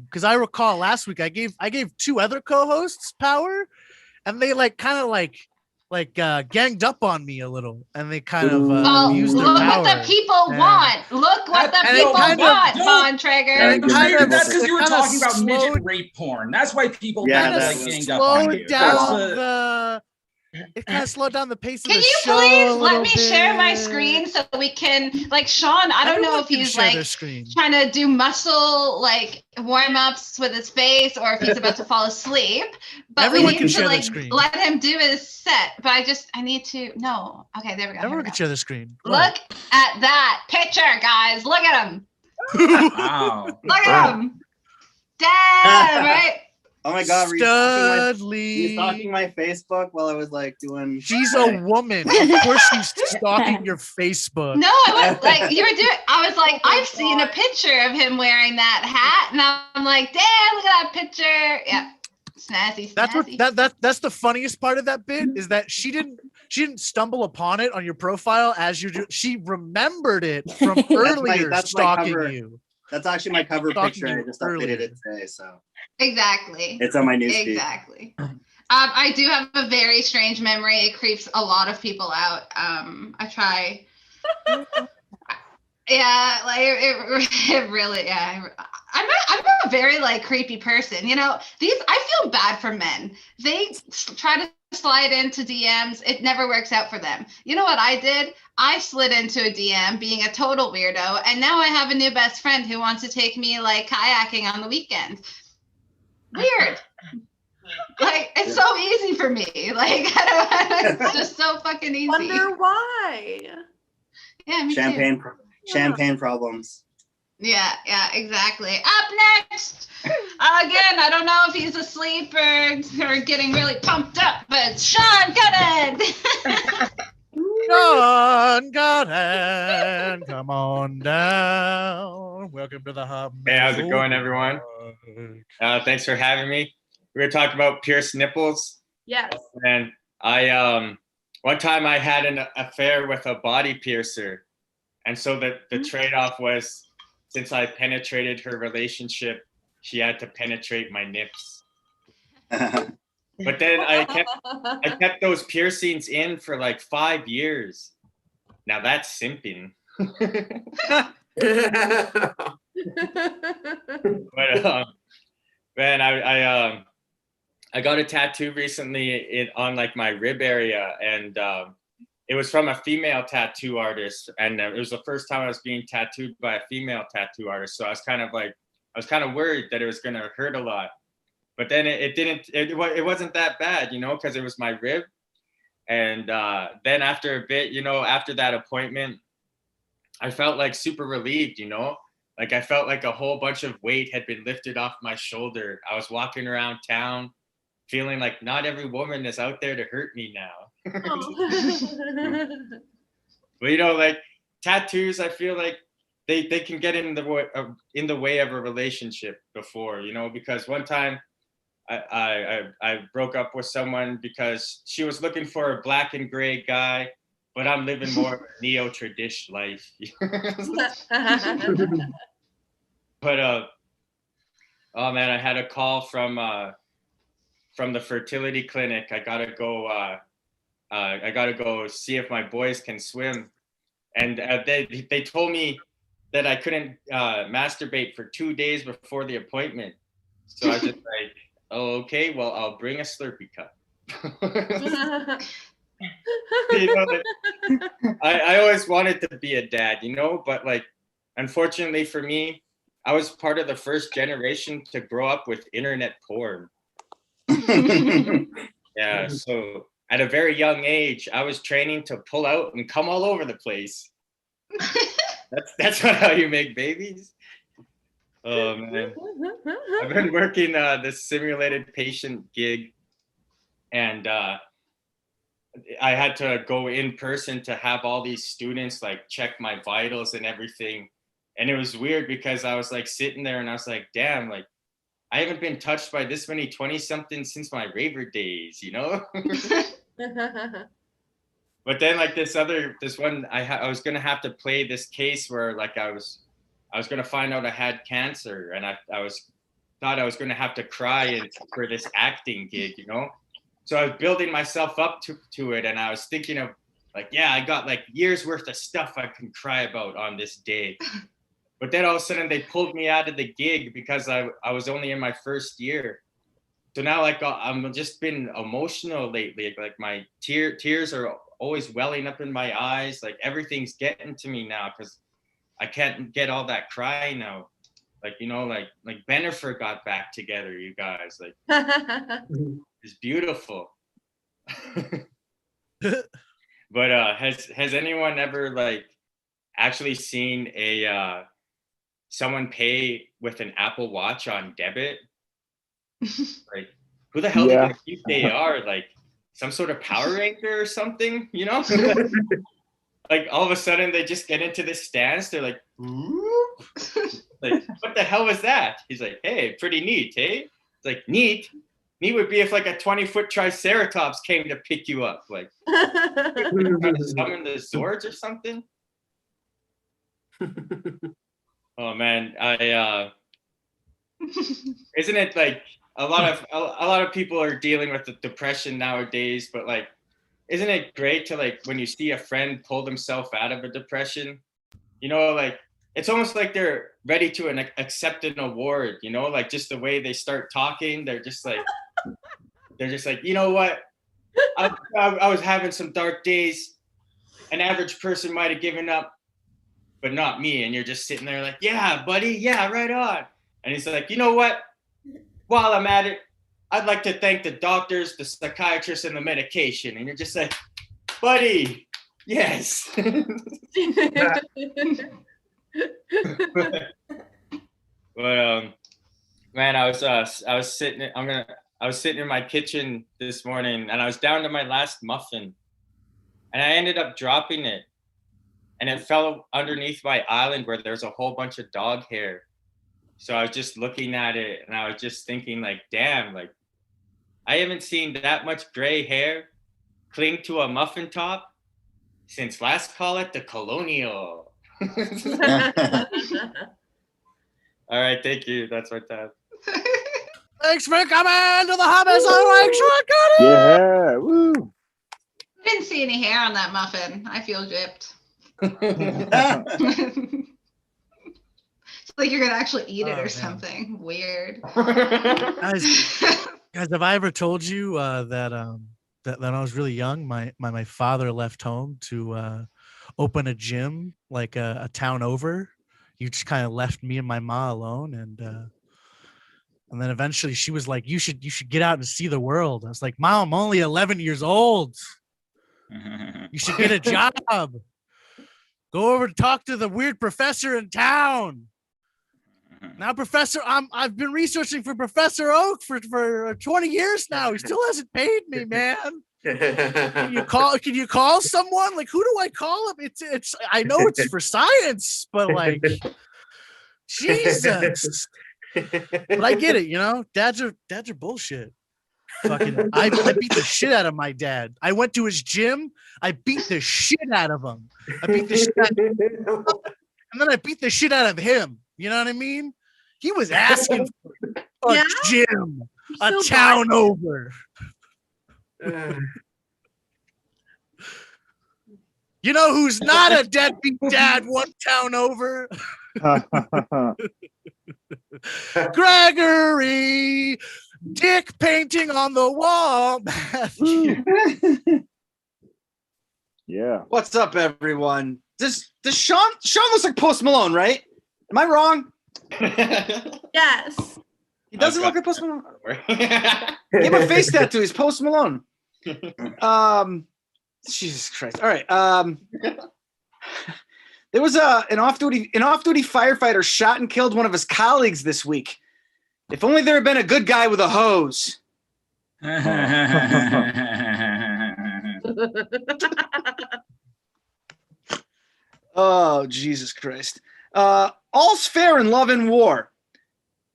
Because I recall last week I gave 2 other co-hosts power, and they kind of ganged up on me a little, and they kind of Well, abused their look power. what the people Yeah. want. Look what the And it people kind of- want, don't- Von Traeger. And it kind of- That's because you were it kinda talking about midget slowed- rape porn. That's why people Yeah, got that like was ganged up on slowed you. down it kind of slowed down the pace of Can the you show. please a let little me share my bit. screen so we can Sean, I don't know Everyone if can he's share their screen. trying to do muscle warm-ups with his face or if he's about to fall asleep. But Everyone we can need share to their screen. let him do his set. But I need to no. Okay, there we go. here Everyone we can go. share their screen. Go Look at that picture, guys. Look at him. ahead. Wow. Look at him. Damn, right? Oh my god, were you Studley. stalking my Facebook while I was doing She's a woman. Of course she's stalking your Facebook. No, I was you were doing. I was like, I've seen a picture of him wearing that hat, and I'm like, damn, look at that picture. Yeah, snazzy. That's what snazzy. that's the funniest part of that bit is that she didn't stumble upon it on your profile as you she remembered it from earlier that's my stalking cover. you. That's actually my cover Stalking picture. I you just updated earlier. it today, so Exactly. it's on my newsfeed. Exactly. I do have a very strange memory. It creeps a lot of people out. I try. Yeah, it really. Yeah, I'm a very creepy person. You know, I feel bad for men. They try to slide into DMs. It never works out for them. You know what I did? I slid into a DM being a total weirdo, and now I have a new best friend who wants to take me kayaking on the weekend. Weird. It's so easy for me. It's just so fucking easy. Wonder why. Yeah, me too. Champagne problems. Yeah, exactly. Up next, again, I don't know if he's asleep or getting really pumped up, but Sean Gunnan. Sean Gunnan, come on down. Welcome to the hub. Hey, how's it going, everyone? Thanks for having me. We were talking about pierced nipples, Yes. and I one time I had an affair with a body piercer, and so the trade-off was, since I penetrated her relationship, she had to penetrate my nips. But then I kept those piercings in for 5 years. Now that's simping. But man, I got a tattoo recently on my rib area, and it was from a female tattoo artist, and it was the first time I was being tattooed by a female tattoo artist. So I was kind of worried that it was gonna hurt a lot, but then it wasn't that bad, because it was my rib. And then after a bit, after that appointment, I felt super relieved, I felt like a whole bunch of weight had been lifted off my shoulder. I was walking around town feeling like not every woman is out there to hurt me now. Oh. But you know, like tattoos, I feel like they can get in the way of a relationship before, you know, because one time I broke up with someone because she was looking for a black and gray guy, but I'm living more of a neo-tradition life. But oh man, I had a call from the fertility clinic. I gotta go see if my boys can swim, and they told me that I couldn't masturbate for 2 days before the appointment. So I was just like, oh, okay, well, I'll bring a Slurpee cup. You know, like, I always wanted to be a dad, you know, but like, unfortunately for me, I was part of the first generation to grow up with internet porn. Yeah, so at a very young age, I was training to pull out and come all over the place. That's not how you make babies. Oh man, I've been working this simulated patient gig, and I had to go in person to have all these students like check my vitals and everything. And it was weird because I was like sitting there and I was like, damn, like I haven't been touched by this many 20-somethings since my raver days, you know? But then like this one, I was gonna have to play this case where like I was gonna find out I had cancer, and I thought I was gonna have to cry for this acting gig, you know? So I was building myself up to it, and I was thinking of like, yeah, I got like years worth of stuff I can cry about on this day. But then all of a sudden they pulled me out of the gig because I was only in my first year. So now like I'm just been emotional lately. Like my tears are always welling up in my eyes. Like everything's getting to me now because I can't get all that crying out. Like, you know, like Bennifer got back together, you guys. Like it's beautiful. But has anyone ever like actually seen a someone pay with an Apple Watch on debit? Like, who the hell do you think they are? Like some sort of Power Ranger or something, you know? Like all of a sudden they just get into this stance. They're like, whoop. Like, what the hell was that? He's like, hey, pretty neat, hey? It's like, neat? Neat would be if like a 20-foot Triceratops came to pick you up. Like, trying to summon the Zords or something? Oh man, isn't it like a lot of people are dealing with the depression nowadays, but like, isn't it great to like when you see a friend pull themselves out of a depression, you know, like it's almost like they're ready to accept an award, you know, like just the way they start talking, they're just like, you know what, I was having some dark days. An average person might have given up, but not me. And you're just sitting there like, yeah, buddy, yeah, right on. And he's like, you know what? While I'm at it, I'd like to thank the doctors, the psychiatrists, and the medication. And you're just like, buddy, yes. But man, I was sitting in my kitchen this morning, and I was down to my last muffin, and I ended up dropping it. And it fell underneath my island where there's a whole bunch of dog hair. So I was just looking at it and I was just thinking like, damn, like I haven't seen that much gray hair cling to a muffin top since last call it the Colonial. All right, thank you. That's my time. Thanks for coming to the Hobbits on Lake Shortcut. Yeah, woo. I didn't see any hair on that muffin. I feel gypped. It's like you're gonna actually eat it or something weird. Guys, have I ever told you that when I was really young, my father left home to open a gym like a town over. He just kind of left me and my ma alone, and then eventually she was like, "You should get out and see the world." I was like, "Mom, I'm only 11 years old. You should get a job. Go over and talk to the weird professor in town." Now, I've been researching for Professor Oak for 20 years now. He still hasn't paid me, man. Can you call someone? Like, who do I call him? It's I know it's for science, but like, Jesus. But I get it, dads are bullshit. Fucking I beat the shit out of my dad. I went to his gym, I beat the shit out of him. I beat the shit out of him. And then I beat the shit out of him. You know what I mean? He was asking for a gym, a So town bad. over. You know who's not a deadbeat dad one town over? Gregory, dick painting on the wall. Matthew. Yeah. What's up, everyone? Does Sean looks like Post Malone, right? Am I wrong? Yes. He doesn't look like Post Malone. Give him a face tattoo. He's Post Malone. Jesus Christ. All right. There was an off-duty firefighter shot and killed one of his colleagues this week. If only there had been a good guy with a hose. Oh, Jesus Christ. All's fair in love and war,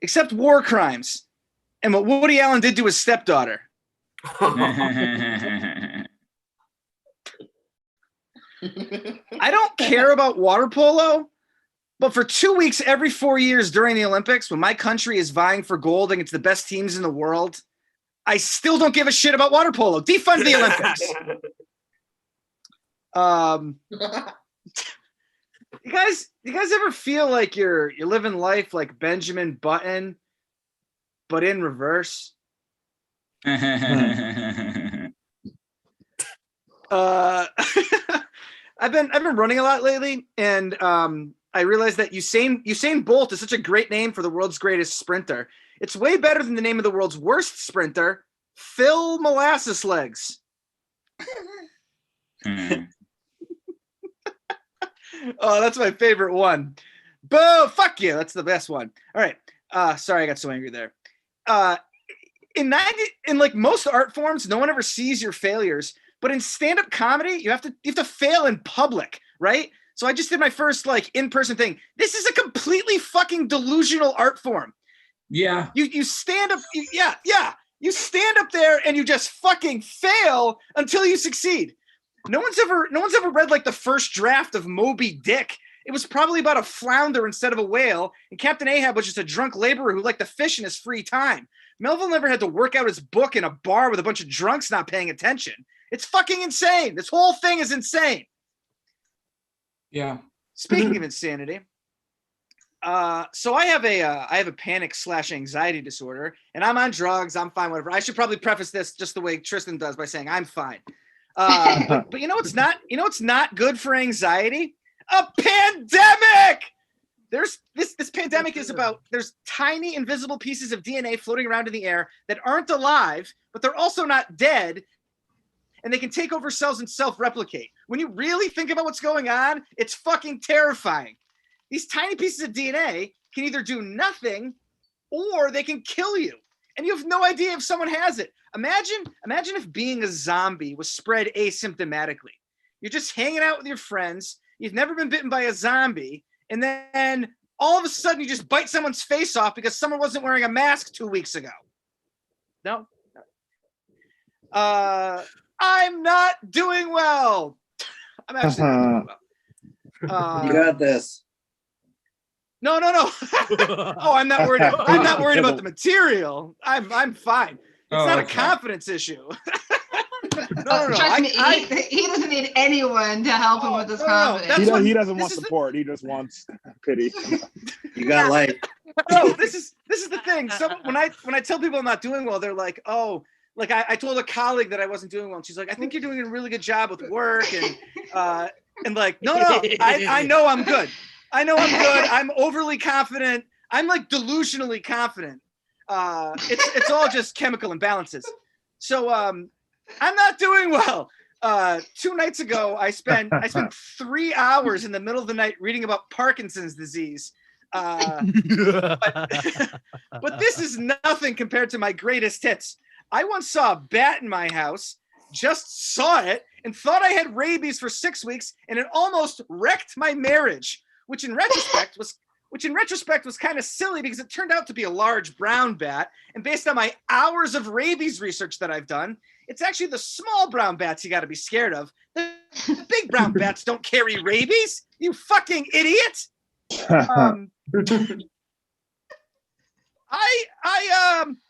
except war crimes and what Woody Allen did to his stepdaughter. I don't care about water polo, but for 2 weeks every 4 years during the Olympics, when my country is vying for gold against the best teams in the world, I still don't give a shit about water polo. Defund the Olympics. You guys ever feel like you're living life like Benjamin Button, but in reverse? I've been running a lot lately, and I realized that Usain Bolt is such a great name for the world's greatest sprinter. It's way better than the name of the world's worst sprinter, Phil Molasses Legs. Oh, that's my favorite one. Boo! Fuck you. That's the best one. All right. Sorry, I got so angry there. In like most art forms, no one ever sees your failures. But in stand-up comedy, you have to fail in public, right? So I just did my first like in-person thing. This is a completely fucking delusional art form. Yeah. You stand up. You stand up there and you just fucking fail until you succeed. No one's ever read like the first draft of Moby Dick. It was probably about a flounder instead of a whale, and Captain Ahab was just a drunk laborer who liked to fish in his free time. Melville never had to work out his book in a bar with a bunch of drunks not paying attention. It's fucking insane. This whole thing is insane. Yeah. Speaking of insanity, so I have a panic/anxiety disorder, and I'm on drugs. I'm fine, whatever. I should probably preface this just the way Tristan does by saying I'm fine. But you know it's not good for anxiety? A pandemic. This pandemic is about there's tiny invisible pieces of DNA floating around in the air that aren't alive, but they're also not dead, and they can take over cells and self-replicate. When you really think about what's going on, it's fucking terrifying. These tiny pieces of DNA can either do nothing or they can kill you. And you have no idea if someone has it. Imagine if being a zombie was spread asymptomatically. You're just hanging out with your friends. You've never been bitten by a zombie. And then all of a sudden you just bite someone's face off because someone wasn't wearing a mask 2 weeks ago. No? I'm not doing well. I'm actually not doing well. You got this. No. Oh, I'm not worried. I'm not worried about the material. I'm fine. It's not a confidence issue. No. Trust me, he doesn't need anyone to help him with this confidence. He doesn't want support. He just wants pity. You got life. No, this is the thing. So when I tell people I'm not doing well, they're like, oh, like I told a colleague that I wasn't doing well, and she's like, I think you're doing a really good job with work, and like, no, I know I'm good. I know I'm good. I'm overly confident. I'm like delusionally confident. It's all just chemical imbalances. So I'm not doing well. 2 nights ago, I spent 3 hours in the middle of the night reading about Parkinson's disease. But this is nothing compared to my greatest hits. I once saw a bat in my house, just saw it, and thought I had rabies for 6 weeks, and it almost wrecked my marriage, which in retrospect was kind of silly because it turned out to be a large brown bat. And based on my hours of rabies research that I've done, it's actually the small brown bats you got to be scared of. The big brown bats don't carry rabies, you fucking idiot.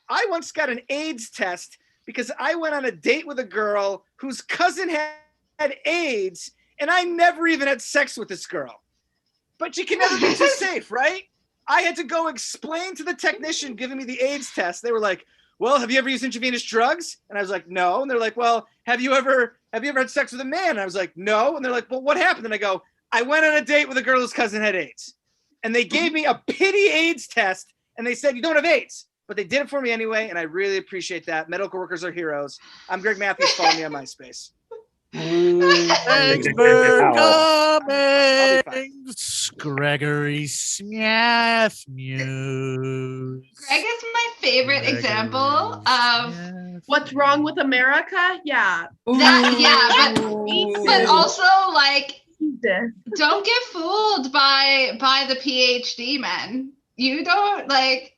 I once got an AIDS test because I went on a date with a girl whose cousin had AIDS, and I never even had sex with this girl. But you can never be too safe, right? I had to go explain to the technician giving me the AIDS test. They were like, well, have you ever used intravenous drugs? And I was like, no. And they're like, well, have you ever had sex with a man? And I was like, no. And they're like, well, what happened? And I go, I went on a date with a girl whose cousin had AIDS. And they gave me a pity AIDS test, and they said, you don't have AIDS. But they did it for me anyway, and I really appreciate that. Medical workers are heroes. I'm Greg Matthews. Follow me on MySpace. Thanks for coming, Gregory Smith Muse. Greg is my favorite example of What's wrong with America? Yeah. that. Yeah, but also like, Jesus. don't get fooled by the PhD men. You don't like.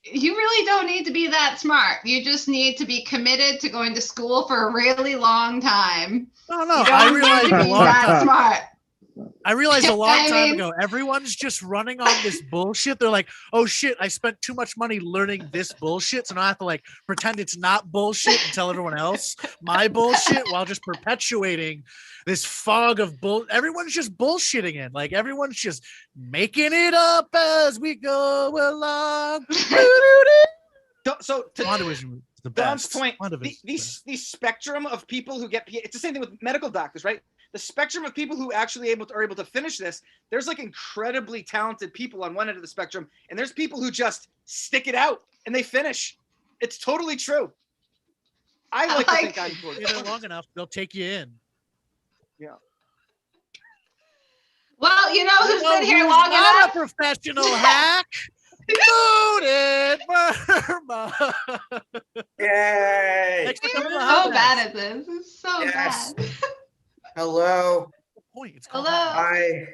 You really don't need to be that smart. You just need to be committed to going to school for a really long time. No, I realized a long time ago, everyone's just running on this bullshit. They're like, oh shit, I spent too much money learning this bullshit, so now I have to like pretend it's not bullshit and tell everyone else my bullshit while just perpetuating this fog of bull. Everyone's just bullshitting it. Like everyone's just making it up as we go along. So to WandaVision, the Don's best. point, WandaVision. the spectrum of people who get, it's the same thing with medical doctors, right? The spectrum of people who actually are able to finish this, there's like incredibly talented people on one end of the spectrum, and there's people who just stick it out and they finish. It's totally true. I like to think I'm If you're there long enough, they'll take you in. Yeah. Well, you know who's been here who's long not enough? a professional hack. Loaded Burma. Yay! Thanks for We're coming to the so Hot bad Mess. at this. It's so Yes. bad. Hello. It's Hello. Hi.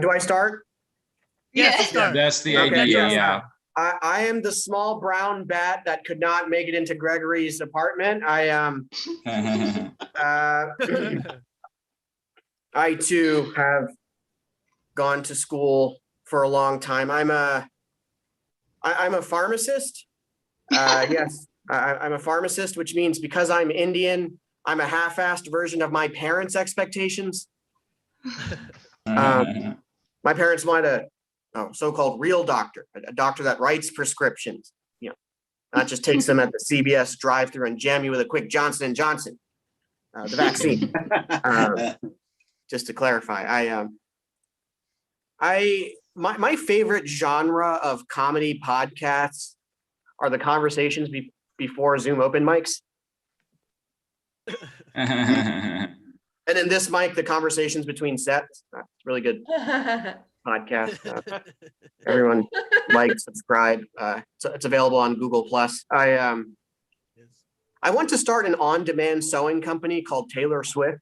Do I start? Yes, start. That's the Okay, idea. yes. Yeah. I am the small brown bat that could not make it into Gregory's apartment. I too have gone to school for a long time. I'm a pharmacist. Yes, I'm a pharmacist, which means because I'm Indian, I'm a half-assed version of my parents' expectations. My parents wanted a so-called real doctor, a doctor that writes prescriptions, not just takes them at the CVS drive-through and jam you with a quick Johnson & Johnson, the vaccine. Just to clarify, my favorite genre of comedy podcasts are the conversations before Zoom open mics. And in this mic, the conversations between sets. Really good podcast. Everyone like, subscribe. It's available on Google Plus. I want to start an on-demand sewing company called Taylor Swift.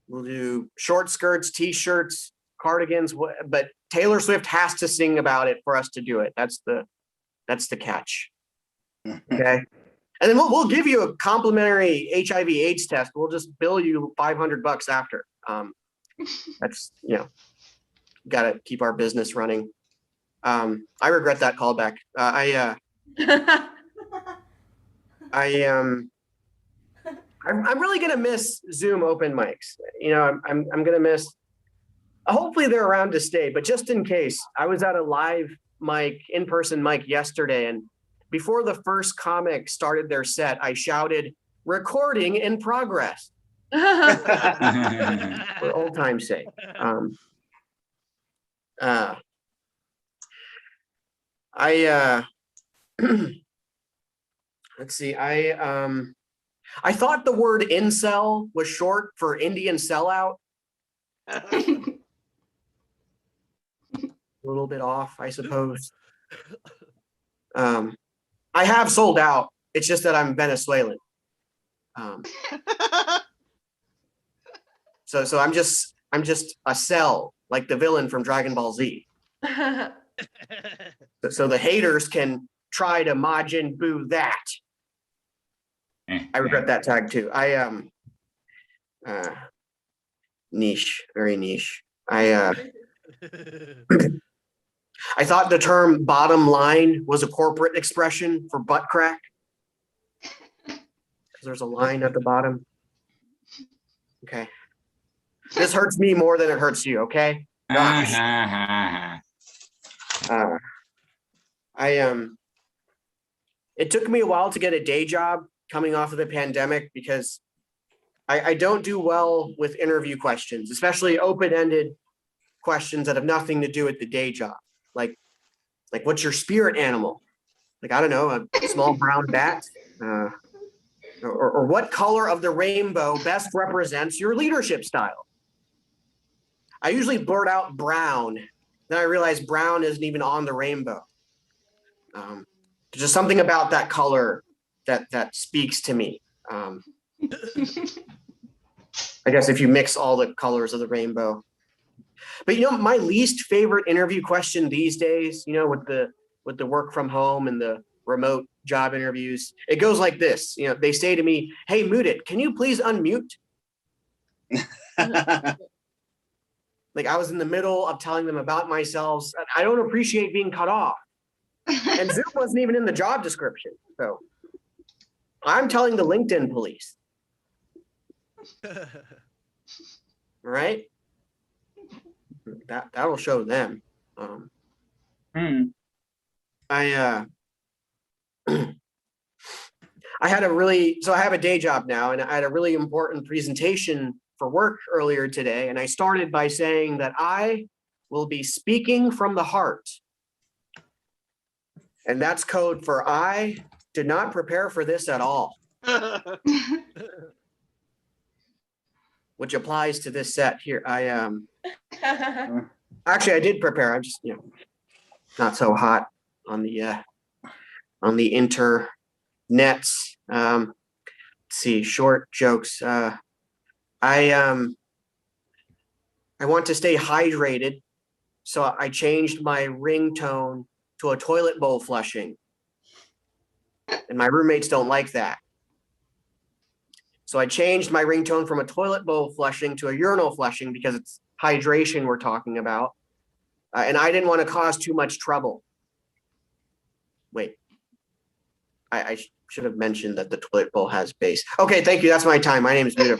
We'll do short skirts, t-shirts, cardigans, but Taylor Swift has to sing about it for us to do it. That's the catch. Okay. And then we'll give you a complimentary HIV/AIDS test. We'll just bill you $500 after. That's, got to keep our business running. I regret that callback. I'm really gonna miss Zoom open mics. I'm gonna miss. Hopefully they're around to stay, but just in case, I was at a live mic, in-person mic yesterday, and before the first comic started their set, I shouted, "Recording in progress," for old time's sake. Let's see. I thought the word incel was short for Indian sellout. A little bit off, I suppose. I have sold out. It's just that I'm Venezuelan. So I'm just a cell, like the villain from Dragon Ball Z. So the haters can try to Majin Buu that. I regret that tag too. Niche, very niche. I thought the term bottom line was a corporate expression for butt crack. Because there's a line at the bottom. Okay. This hurts me more than it hurts you, okay? Gosh. It took me a while to get a day job coming off of the pandemic because I don't do well with interview questions, especially open-ended questions that have nothing to do with the day job. Like what's your spirit animal? Like, I don't know, a small brown bat? Or what color of the rainbow best represents your leadership style? I usually blurt out brown. Then I realize brown isn't even on the rainbow. There's just something about that color that speaks to me. I guess if you mix all the colors of the rainbow. But my least favorite interview question these days, with the work from home and the remote job interviews, it goes like this. They say to me, "Hey, Muted, can you please unmute?" Like I was in the middle of telling them about myself. I don't appreciate being cut off. And Zoom wasn't even in the job description. So I'm telling the LinkedIn police. All right? That'll show them. I had I have a day job now, and I had a really important presentation for work earlier today, and I started by saying that I will be speaking from the heart. And that's code for I did not prepare for this at all. Which applies to this set here. Actually I did prepare. I'm just, not so hot on the internets. Let's see, short jokes. I want to stay hydrated, so I changed my ringtone to a toilet bowl flushing. And my roommates don't like that. So I changed my ringtone from a toilet bowl flushing to a urinal flushing because it's hydration we're talking about. And I didn't want to cause too much trouble. Wait, I should have mentioned that the toilet bowl has bass. Okay, thank you. That's my time. My name is Muted.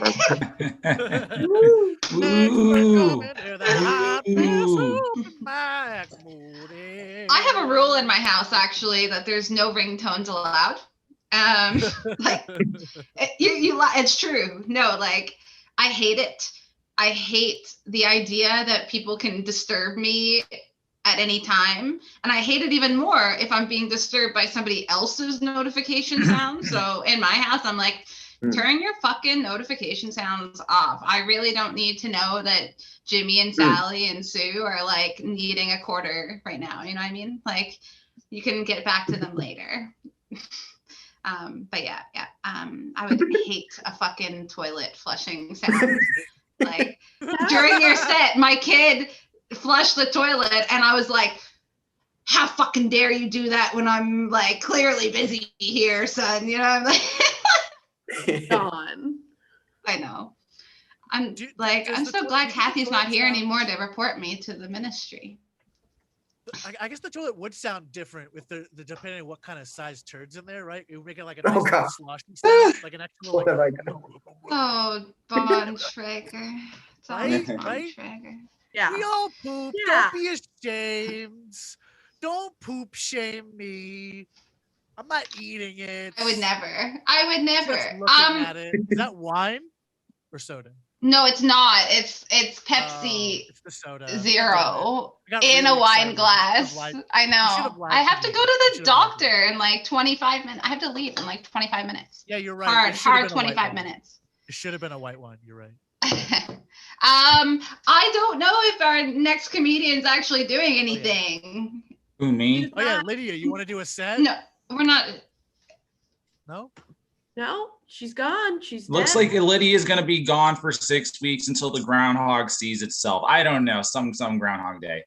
I have a rule in my house actually that there's no ringtones allowed. It's true. No, I hate it. I hate the idea that people can disturb me at any time. And I hate it even more if I'm being disturbed by somebody else's notification sound. So in my house, I'm like, turn your fucking notification sounds off. I really don't need to know that Jimmy and Sally and Sue are needing a quarter right now. You know what I mean? You can get back to them later. But yeah. I would hate a fucking toilet flushing sound. During your set, my kid flushed the toilet and I was like, how fucking dare you do that when I'm clearly busy here, son? I'm like, Gone. I know. I'm so glad Kathy's not here anymore to report me to the ministry. I guess the toilet would sound different with the depending on what kind of size turds in there, right? It would make it like a nice sloshy sound, like an actual. Oh, Von Schrager. It's always Von Schrager. Yeah. We all poop. Yeah. Don't be ashamed. Don't poop shame me. I'm not eating it. I would never. Just looking at it. Is that wine or soda? No, it's not. It's Pepsi It's the soda. Zero I got in really a wine excited. glass. I You should have know. lied I to have to me. go to You the should have lied to doctor in 25 minutes. I have to leave in 25 minutes. Yeah, you're right. It should have Hard been a white 25 wine. minutes. It should have been a white wine. You're right. I don't know if our next comedian's actually doing anything. Who, me? Oh yeah, Lydia, you want to do a set? No, we're not. No. No, she's gone. She's Looks dead. like Lydia is going to be gone for 6 weeks until the groundhog sees itself. I don't know, some Groundhog Day.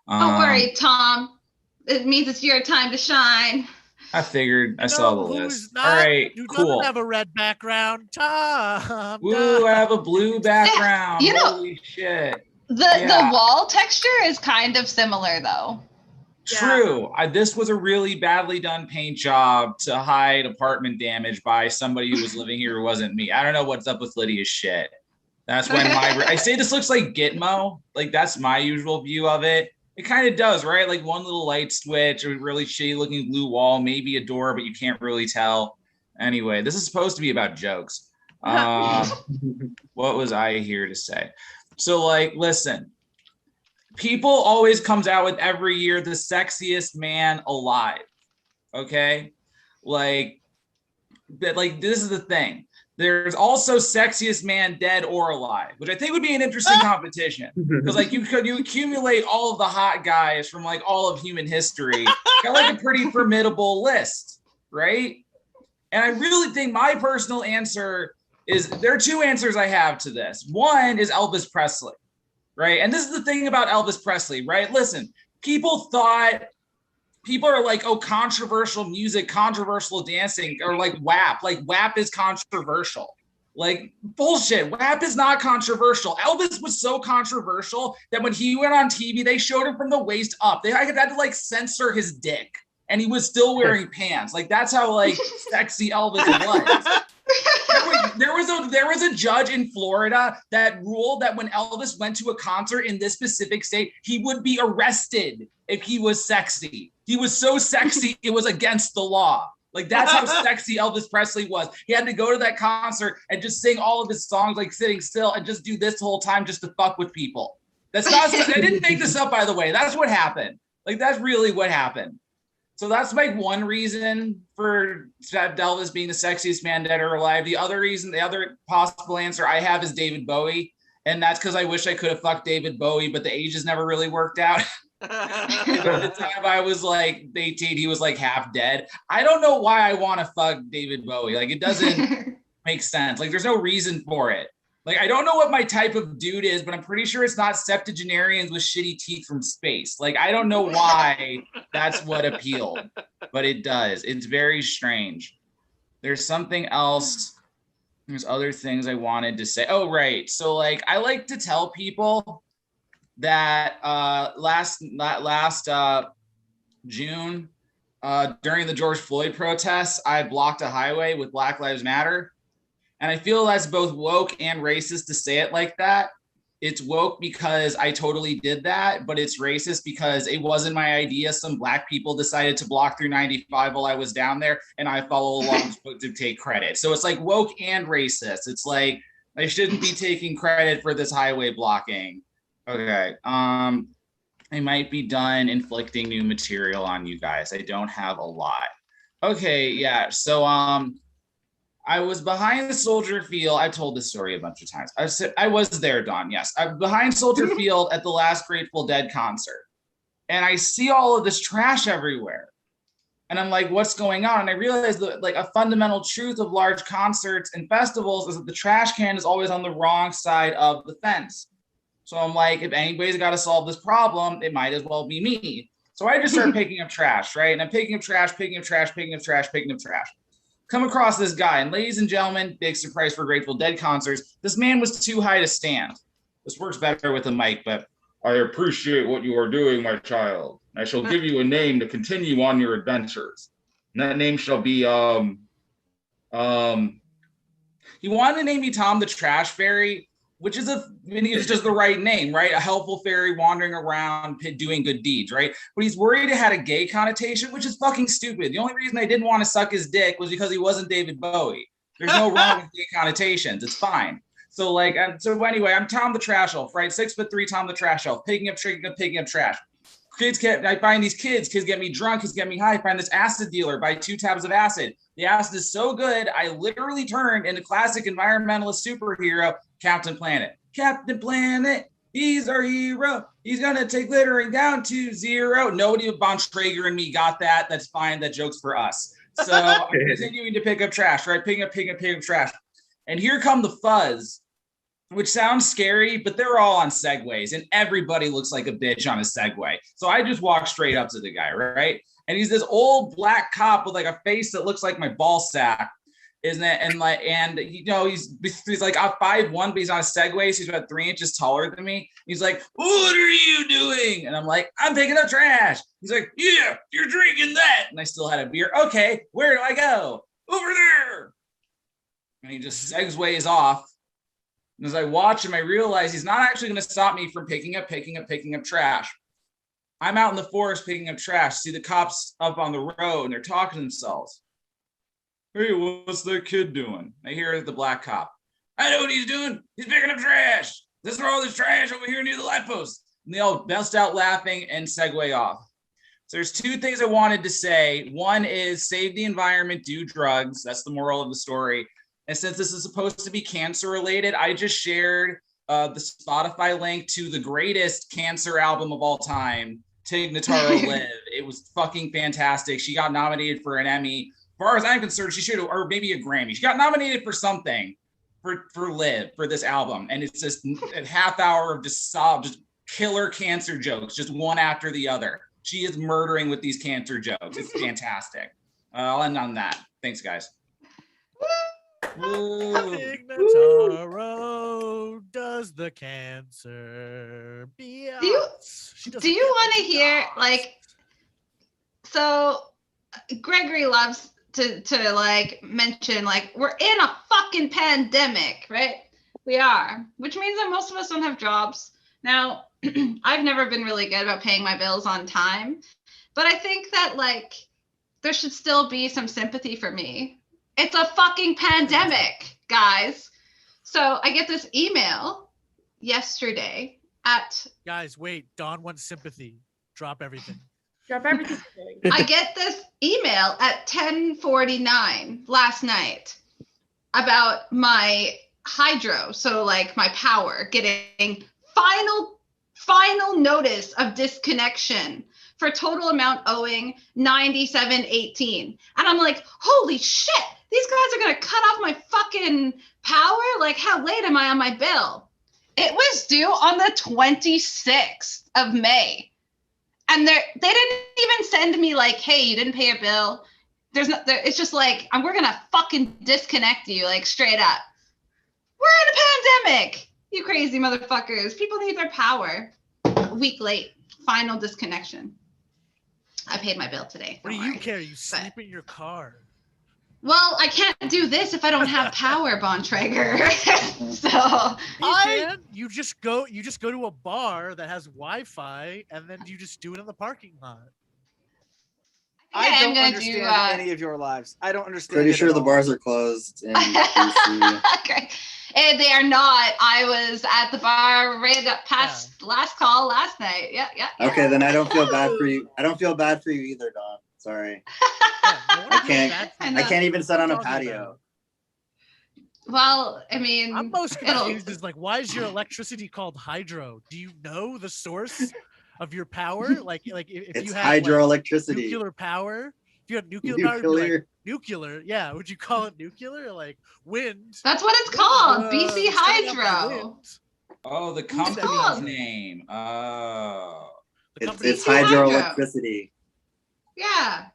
Don't worry, Tom. It means it's your time to shine. I figured. I You saw know the who's list. not- All right, Who cool. doesn't have a red background? Tom. Woo, I have a blue background. You know- Holy shit. The Yeah. wall texture is kind of similar though. True. This was a really badly done paint job to hide apartment damage by somebody who was living here who wasn't me. I don't know what's up with Lydia's shit. That's when I say this looks like Gitmo. Like that's my usual view of it. It kind of does, right? Like one little light switch, a really shitty looking blue wall, maybe a door, but you can't really tell. Anyway, this is supposed to be about jokes. What was I here to say? So like, listen, people always comes out with every year the sexiest man alive. Okay. Like, but like, this is the thing. There's also sexiest man dead or alive, which I think would be an interesting competition. Because like you accumulate all of the hot guys from like all of human history, got like a pretty formidable list, right? And I really think my personal answer is there are two answers I have to this. One is Elvis Presley, right? And this is the thing about Elvis Presley, right? Listen, people are like, oh, controversial music, controversial dancing, or like WAP. Like WAP is controversial. Like bullshit. WAP is not controversial. Elvis was so controversial that when he went on TV, they showed him from the waist up. They had to like censor his dick, and he was still wearing pants. Like that's how like sexy Elvis was. There was a judge in Florida that ruled that when Elvis went to a concert in this specific state, he would be arrested if he was sexy. He was so sexy, it was against the law. Like that's how sexy Elvis Presley was. He had to go to that concert and just sing all of his songs like sitting still and just do this the whole time just to fuck with people. That's not. I didn't make this up, by the way. That's what happened. Like that's really what happened. So that's like one reason for Elvis being the sexiest man dead or alive. The other reason, the other possible answer I have is David Bowie. And that's because I wish I could have fucked David Bowie, but the ages never really worked out. At the time I was like 18, he was like half dead. I don't know why I want to fuck David Bowie. Like it doesn't make sense. Like there's no reason for it. Like I don't know what my type of dude is, but I'm pretty sure it's not septuagenarians with shitty teeth from space. Like I don't know why that's what appealed, but it does. It's very strange. There's something else. There's other things I wanted to say. Oh, right. So like I like to tell people that last June, during the George Floyd protests, I blocked a highway with Black Lives Matter. And I feel that's both woke and racist to say it like that. It's woke because I totally did that, but it's racist because it wasn't my idea. Some Black people decided to block through 95 while I was down there, and I follow along to take credit. So it's like woke and racist. It's like I shouldn't be taking credit for this highway blocking. Okay. I might be done inflicting new material on you guys. I don't have a lot. Okay, yeah. So I was behind the Soldier Field. I've told this story a bunch of times. I was there, Dawn. Yes, I'm behind Soldier Field at the last Grateful Dead concert, and I see all of this trash everywhere. And I'm like, what's going on? And I realized that like a fundamental truth of large concerts and festivals is that the trash can is always on the wrong side of the fence. So I'm like, if anybody's got to solve this problem, it might as well be me. So I just started picking up trash, right? And I'm picking up trash, picking up trash, picking up trash, picking up trash. Come across this guy, and ladies and gentlemen, big surprise for Grateful Dead concerts. This man was too high to stand. This works better with a mic, but I appreciate what you are doing, my child. I shall give you a name to continue on your adventures. And that name shall be, he wanted to name me Tom the Trash Fairy, which is it's just the right name, right? A helpful fairy wandering around doing good deeds, right? But he's worried it had a gay connotation, which is fucking stupid. The only reason I didn't want to suck his dick was because he wasn't David Bowie. There's no wrong with gay connotations. It's fine. So like, so anyway, I'm Tom the Trash Elf, right? 6'3" Tom the Trash Elf, picking up trash. I find these kids get me drunk, kids get me high. I find this acid dealer, buy 2 tabs of acid. The acid is so good, I literally turned into classic environmentalist superhero, Captain Planet. Captain Planet, he's our hero. He's gonna take littering down to 0. Nobody but Von Traeger and me got that. That's fine. That joke's for us. So I'm continuing to pick up trash, right? Picking up trash. And here come the fuzz, which sounds scary, but they're all on Segways and everybody looks like a bitch on a Segway. So I just walk straight up to the guy, right? And he's this old black cop with like a face that looks like my ball sack, isn't it? And you know, he's like 5'1", but he's on a Segway, so he's about 3 inches taller than me. He's like, "What are you doing?" And I'm like, "I'm picking up trash." He's like, "Yeah, you're drinking that." And I still had a beer. "Okay, where do I go?" "Over there." And he just Segways off. And as I watch him, I realize he's not actually going to stop me from picking up trash. I'm out in the forest picking up trash. See the cops up on the road and they're talking to themselves. "Hey, what's that kid doing?" I hear the black cop. "I know what he's doing. He's picking up trash. Let's throw all this trash over here near the light post." And they all bust out laughing and segue off. So there's 2 things I wanted to say. One is save the environment, do drugs. That's the moral of the story. And since this is supposed to be cancer related, I just shared the Spotify link to the greatest cancer album of all time, Tig Notaro Live. It was fucking fantastic. She got nominated for an Emmy. As far as I'm concerned, she should have, or maybe a Grammy. She got nominated for something for Live, for this album. And it's just a half hour of just killer cancer jokes, just one after the other. She is murdering with these cancer jokes. It's fantastic. I'll end on that. Thanks, guys. Tig Notaro does the cancer. Do you want to hear, like, so Gregory loves to like mention, like, we're in a fucking pandemic, right? We are, which means that most of us don't have jobs. Now, I've never been really good about paying my bills on time, but I think that, like, there should still be some sympathy for me. It's a fucking pandemic, guys. So I get this email yesterday at... Guys, wait. Dawn wants sympathy. Drop everything. Drop everything. I get this email at 10:49 last night about my hydro, so like my power, getting final notice of disconnection for total amount owing $97.18. And I'm like, holy shit, these guys are gonna cut off my fucking power? Like, how late am I on my bill? It was due on the 26th of May. And they didn't even send me like, hey, you didn't pay your bill. It's just like, we're gonna fucking disconnect you, like, straight up. We're in a pandemic, you crazy motherfuckers. People need their power. A week late, final disconnection. I paid my bill today. What do you care? You sleep in your car. Well, I can't do this if I don't have power, Von Traeger. So you just go to a bar that has Wi-Fi, and then you just do it in the parking lot. I don't understand any of your lives. I don't understand. Pretty sure the bars are closed. Okay. And they are not. I was at the bar right up past last call last night. Yeah. Okay, then I don't feel bad for you. I don't feel bad for you either, Dawn. Sorry. I can't even sit on a patio. Well, I mean, I'm most confused is like, why is your electricity called hydro? Do you know the source of your power? Like if you have hydroelectricity, like, nuclear power. If you have nuclear power, you'd be like, nuclear. Yeah, would you call it nuclear? Like wind? That's what it's called. BC Hydro. Oh, the company's name. Oh, it's hydroelectricity. Yeah.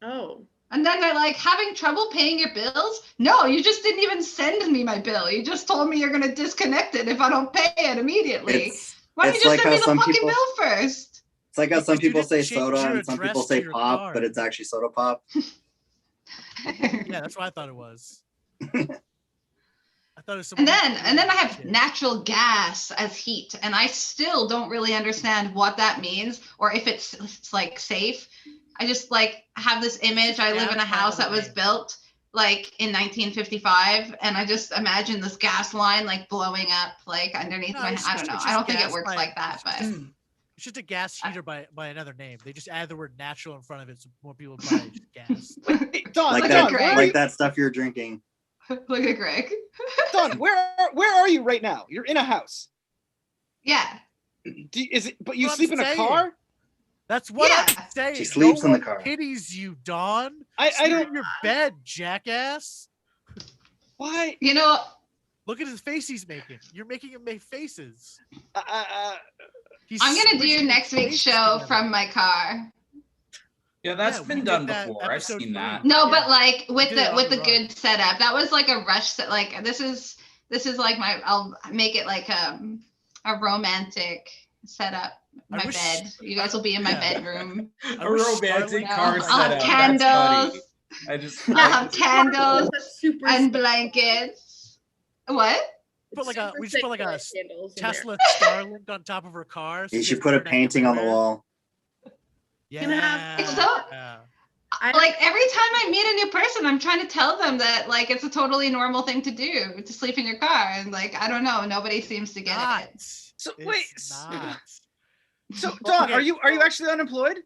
Oh. And then they're like, having trouble paying your bills? No, you just didn't even send me my bill. You just told me you're going to disconnect it if I don't pay it immediately. Why don't you just send me the fucking bill first? It's like how some people say soda and some people say pop, but it's actually soda pop. Yeah, that's what I thought it was. I thought it was and then I have natural gas as heat, and I still don't really understand what that means or if it's like safe. I just like have this image. I live in a house that was built like in 1955, and I just imagine this gas line like blowing up like underneath my. I don't know. I don't think it works like that, but It's just a gas heater by another name. They just add the word natural in front of it so more people buy gas. Don, Like Don, that, like that stuff you're drinking. Look at Greg. Don, where are you right now? You're in a house. Yeah. But you What I'm sleep in a saying. car? That's what Yeah. I'm saying. She sleeps no in the one car. Pities you, Dawn. I Sleep don't. in your bed, jackass. Why? You know, Look at his face he's making. You're making him make faces. He's I'm gonna squishing do his next week's faces show together. from my car. Yeah, that's Yeah, we been did done that before. I've episode seen 3. that. No, Yeah. but like with did it the on with the the run. good setup. That was like a rush set. Like this is like I'll make it like a romantic setup. I My wish- bed. You guys will be in my Yeah. bedroom. I A wish romantic Starling car was I'll like- have setup. That's funny. candles. I just I'll have candles That's super and safe. blankets. What? Put like a Super we just safe put like to a light candles in there. Tesla Starlink on top of her car. so You she should has put a internet painting on the everywhere. wall. Yeah. Gonna have- It's so- yeah. Like every time I meet a new person, I'm trying to tell them that like it's a totally normal thing to do to sleep in your car, and like I don't know, nobody seems to get Not. it. So It's wait. not. So Don, Okay. are you actually unemployed?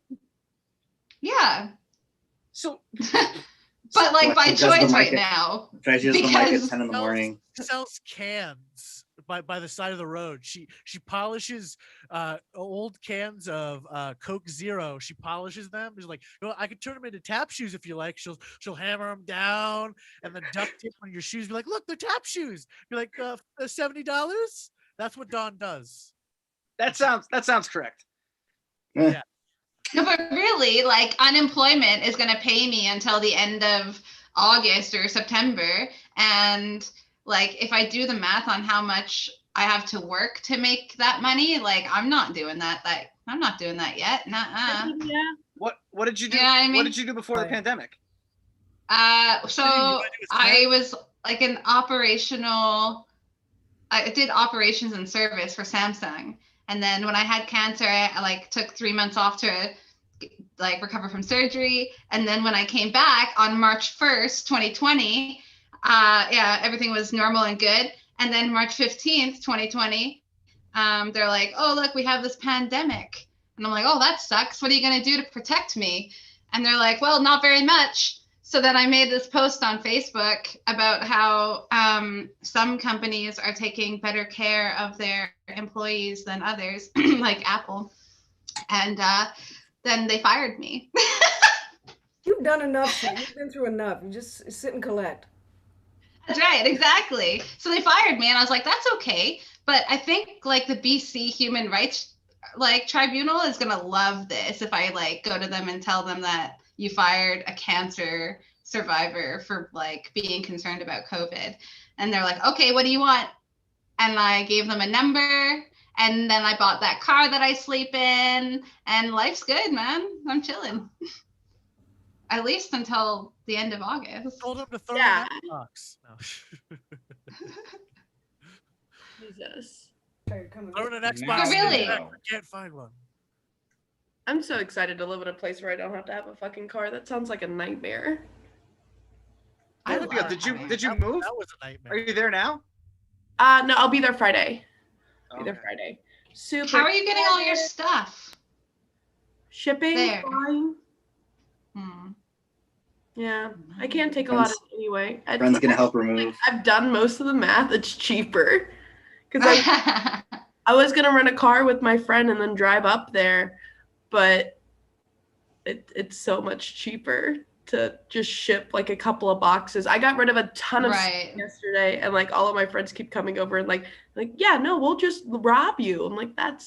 Yeah, So but like What, by she does the choice right mic now. Try to use the mic at Because- 10 in the morning. Sells cans by the side of the road. She polishes old cans of Coke Zero. She polishes them. She's like, well, I could turn them into tap shoes if you like. She'll hammer them down and then duct tape on your shoes. Be like, look, they're tap shoes. Be like, $70. That's what Dawn does. that sounds correct. No, but really, like unemployment is going to pay me until the end of August or September, and like if I do the math on how much I have to work to make that money, like I'm not doing that. Like I'm not doing that yet. Nuh-uh. Yeah. What did you do? You know what I mean? What did you do before the Right. pandemic? So wanna do is I was like an operational. I did operations and service for Samsung, and then when I had cancer, I like took 3 months off to like recover from surgery, and then when I came back on March 1st, 2020, yeah, everything was normal and good, and then March 15th, 2020, they're like, oh look, we have this pandemic, and I'm like, oh that sucks. What are you gonna do to protect me? And they're like, well, not very much. So then I made this post on Facebook about how some companies are taking better care of their employees than others, like Apple. And then they fired me. You've done enough shit. You've been through enough. You just sit and collect. That's right, exactly. So they fired me, and I was like, that's okay. But I think like the BC Human Rights like tribunal is gonna love this if I like go to them and tell them that you fired a cancer survivor for like being concerned about COVID. And they're like, okay, what do you want? And I gave them a number, and then I bought that car that I sleep in, and life's good, man. I'm chilling. At least until the end of August. Told him to throw Yeah. in that box. No. Jesus. Throw in an Xbox. But really? I can't find one. I'm so excited to live in a place where I don't have to have a fucking car. That sounds like a nightmare. I Olivia, love did you having- move? That was a nightmare. Are you there now? No, I'll be there Friday. Be there Okay. Friday. Super. How are you getting all your stuff? shipping? There. Fine. Hmm. Yeah, I can't take a lot of anyway. Friend's gonna help her move. I've done most of the math. It's cheaper because I was gonna rent a car with my friend and then drive up there, but it's so much cheaper to just ship like a couple of boxes. I got rid of a ton of stuff Right. yesterday, and like all of my friends keep coming over and like yeah, no, we'll just rob you. I'm like that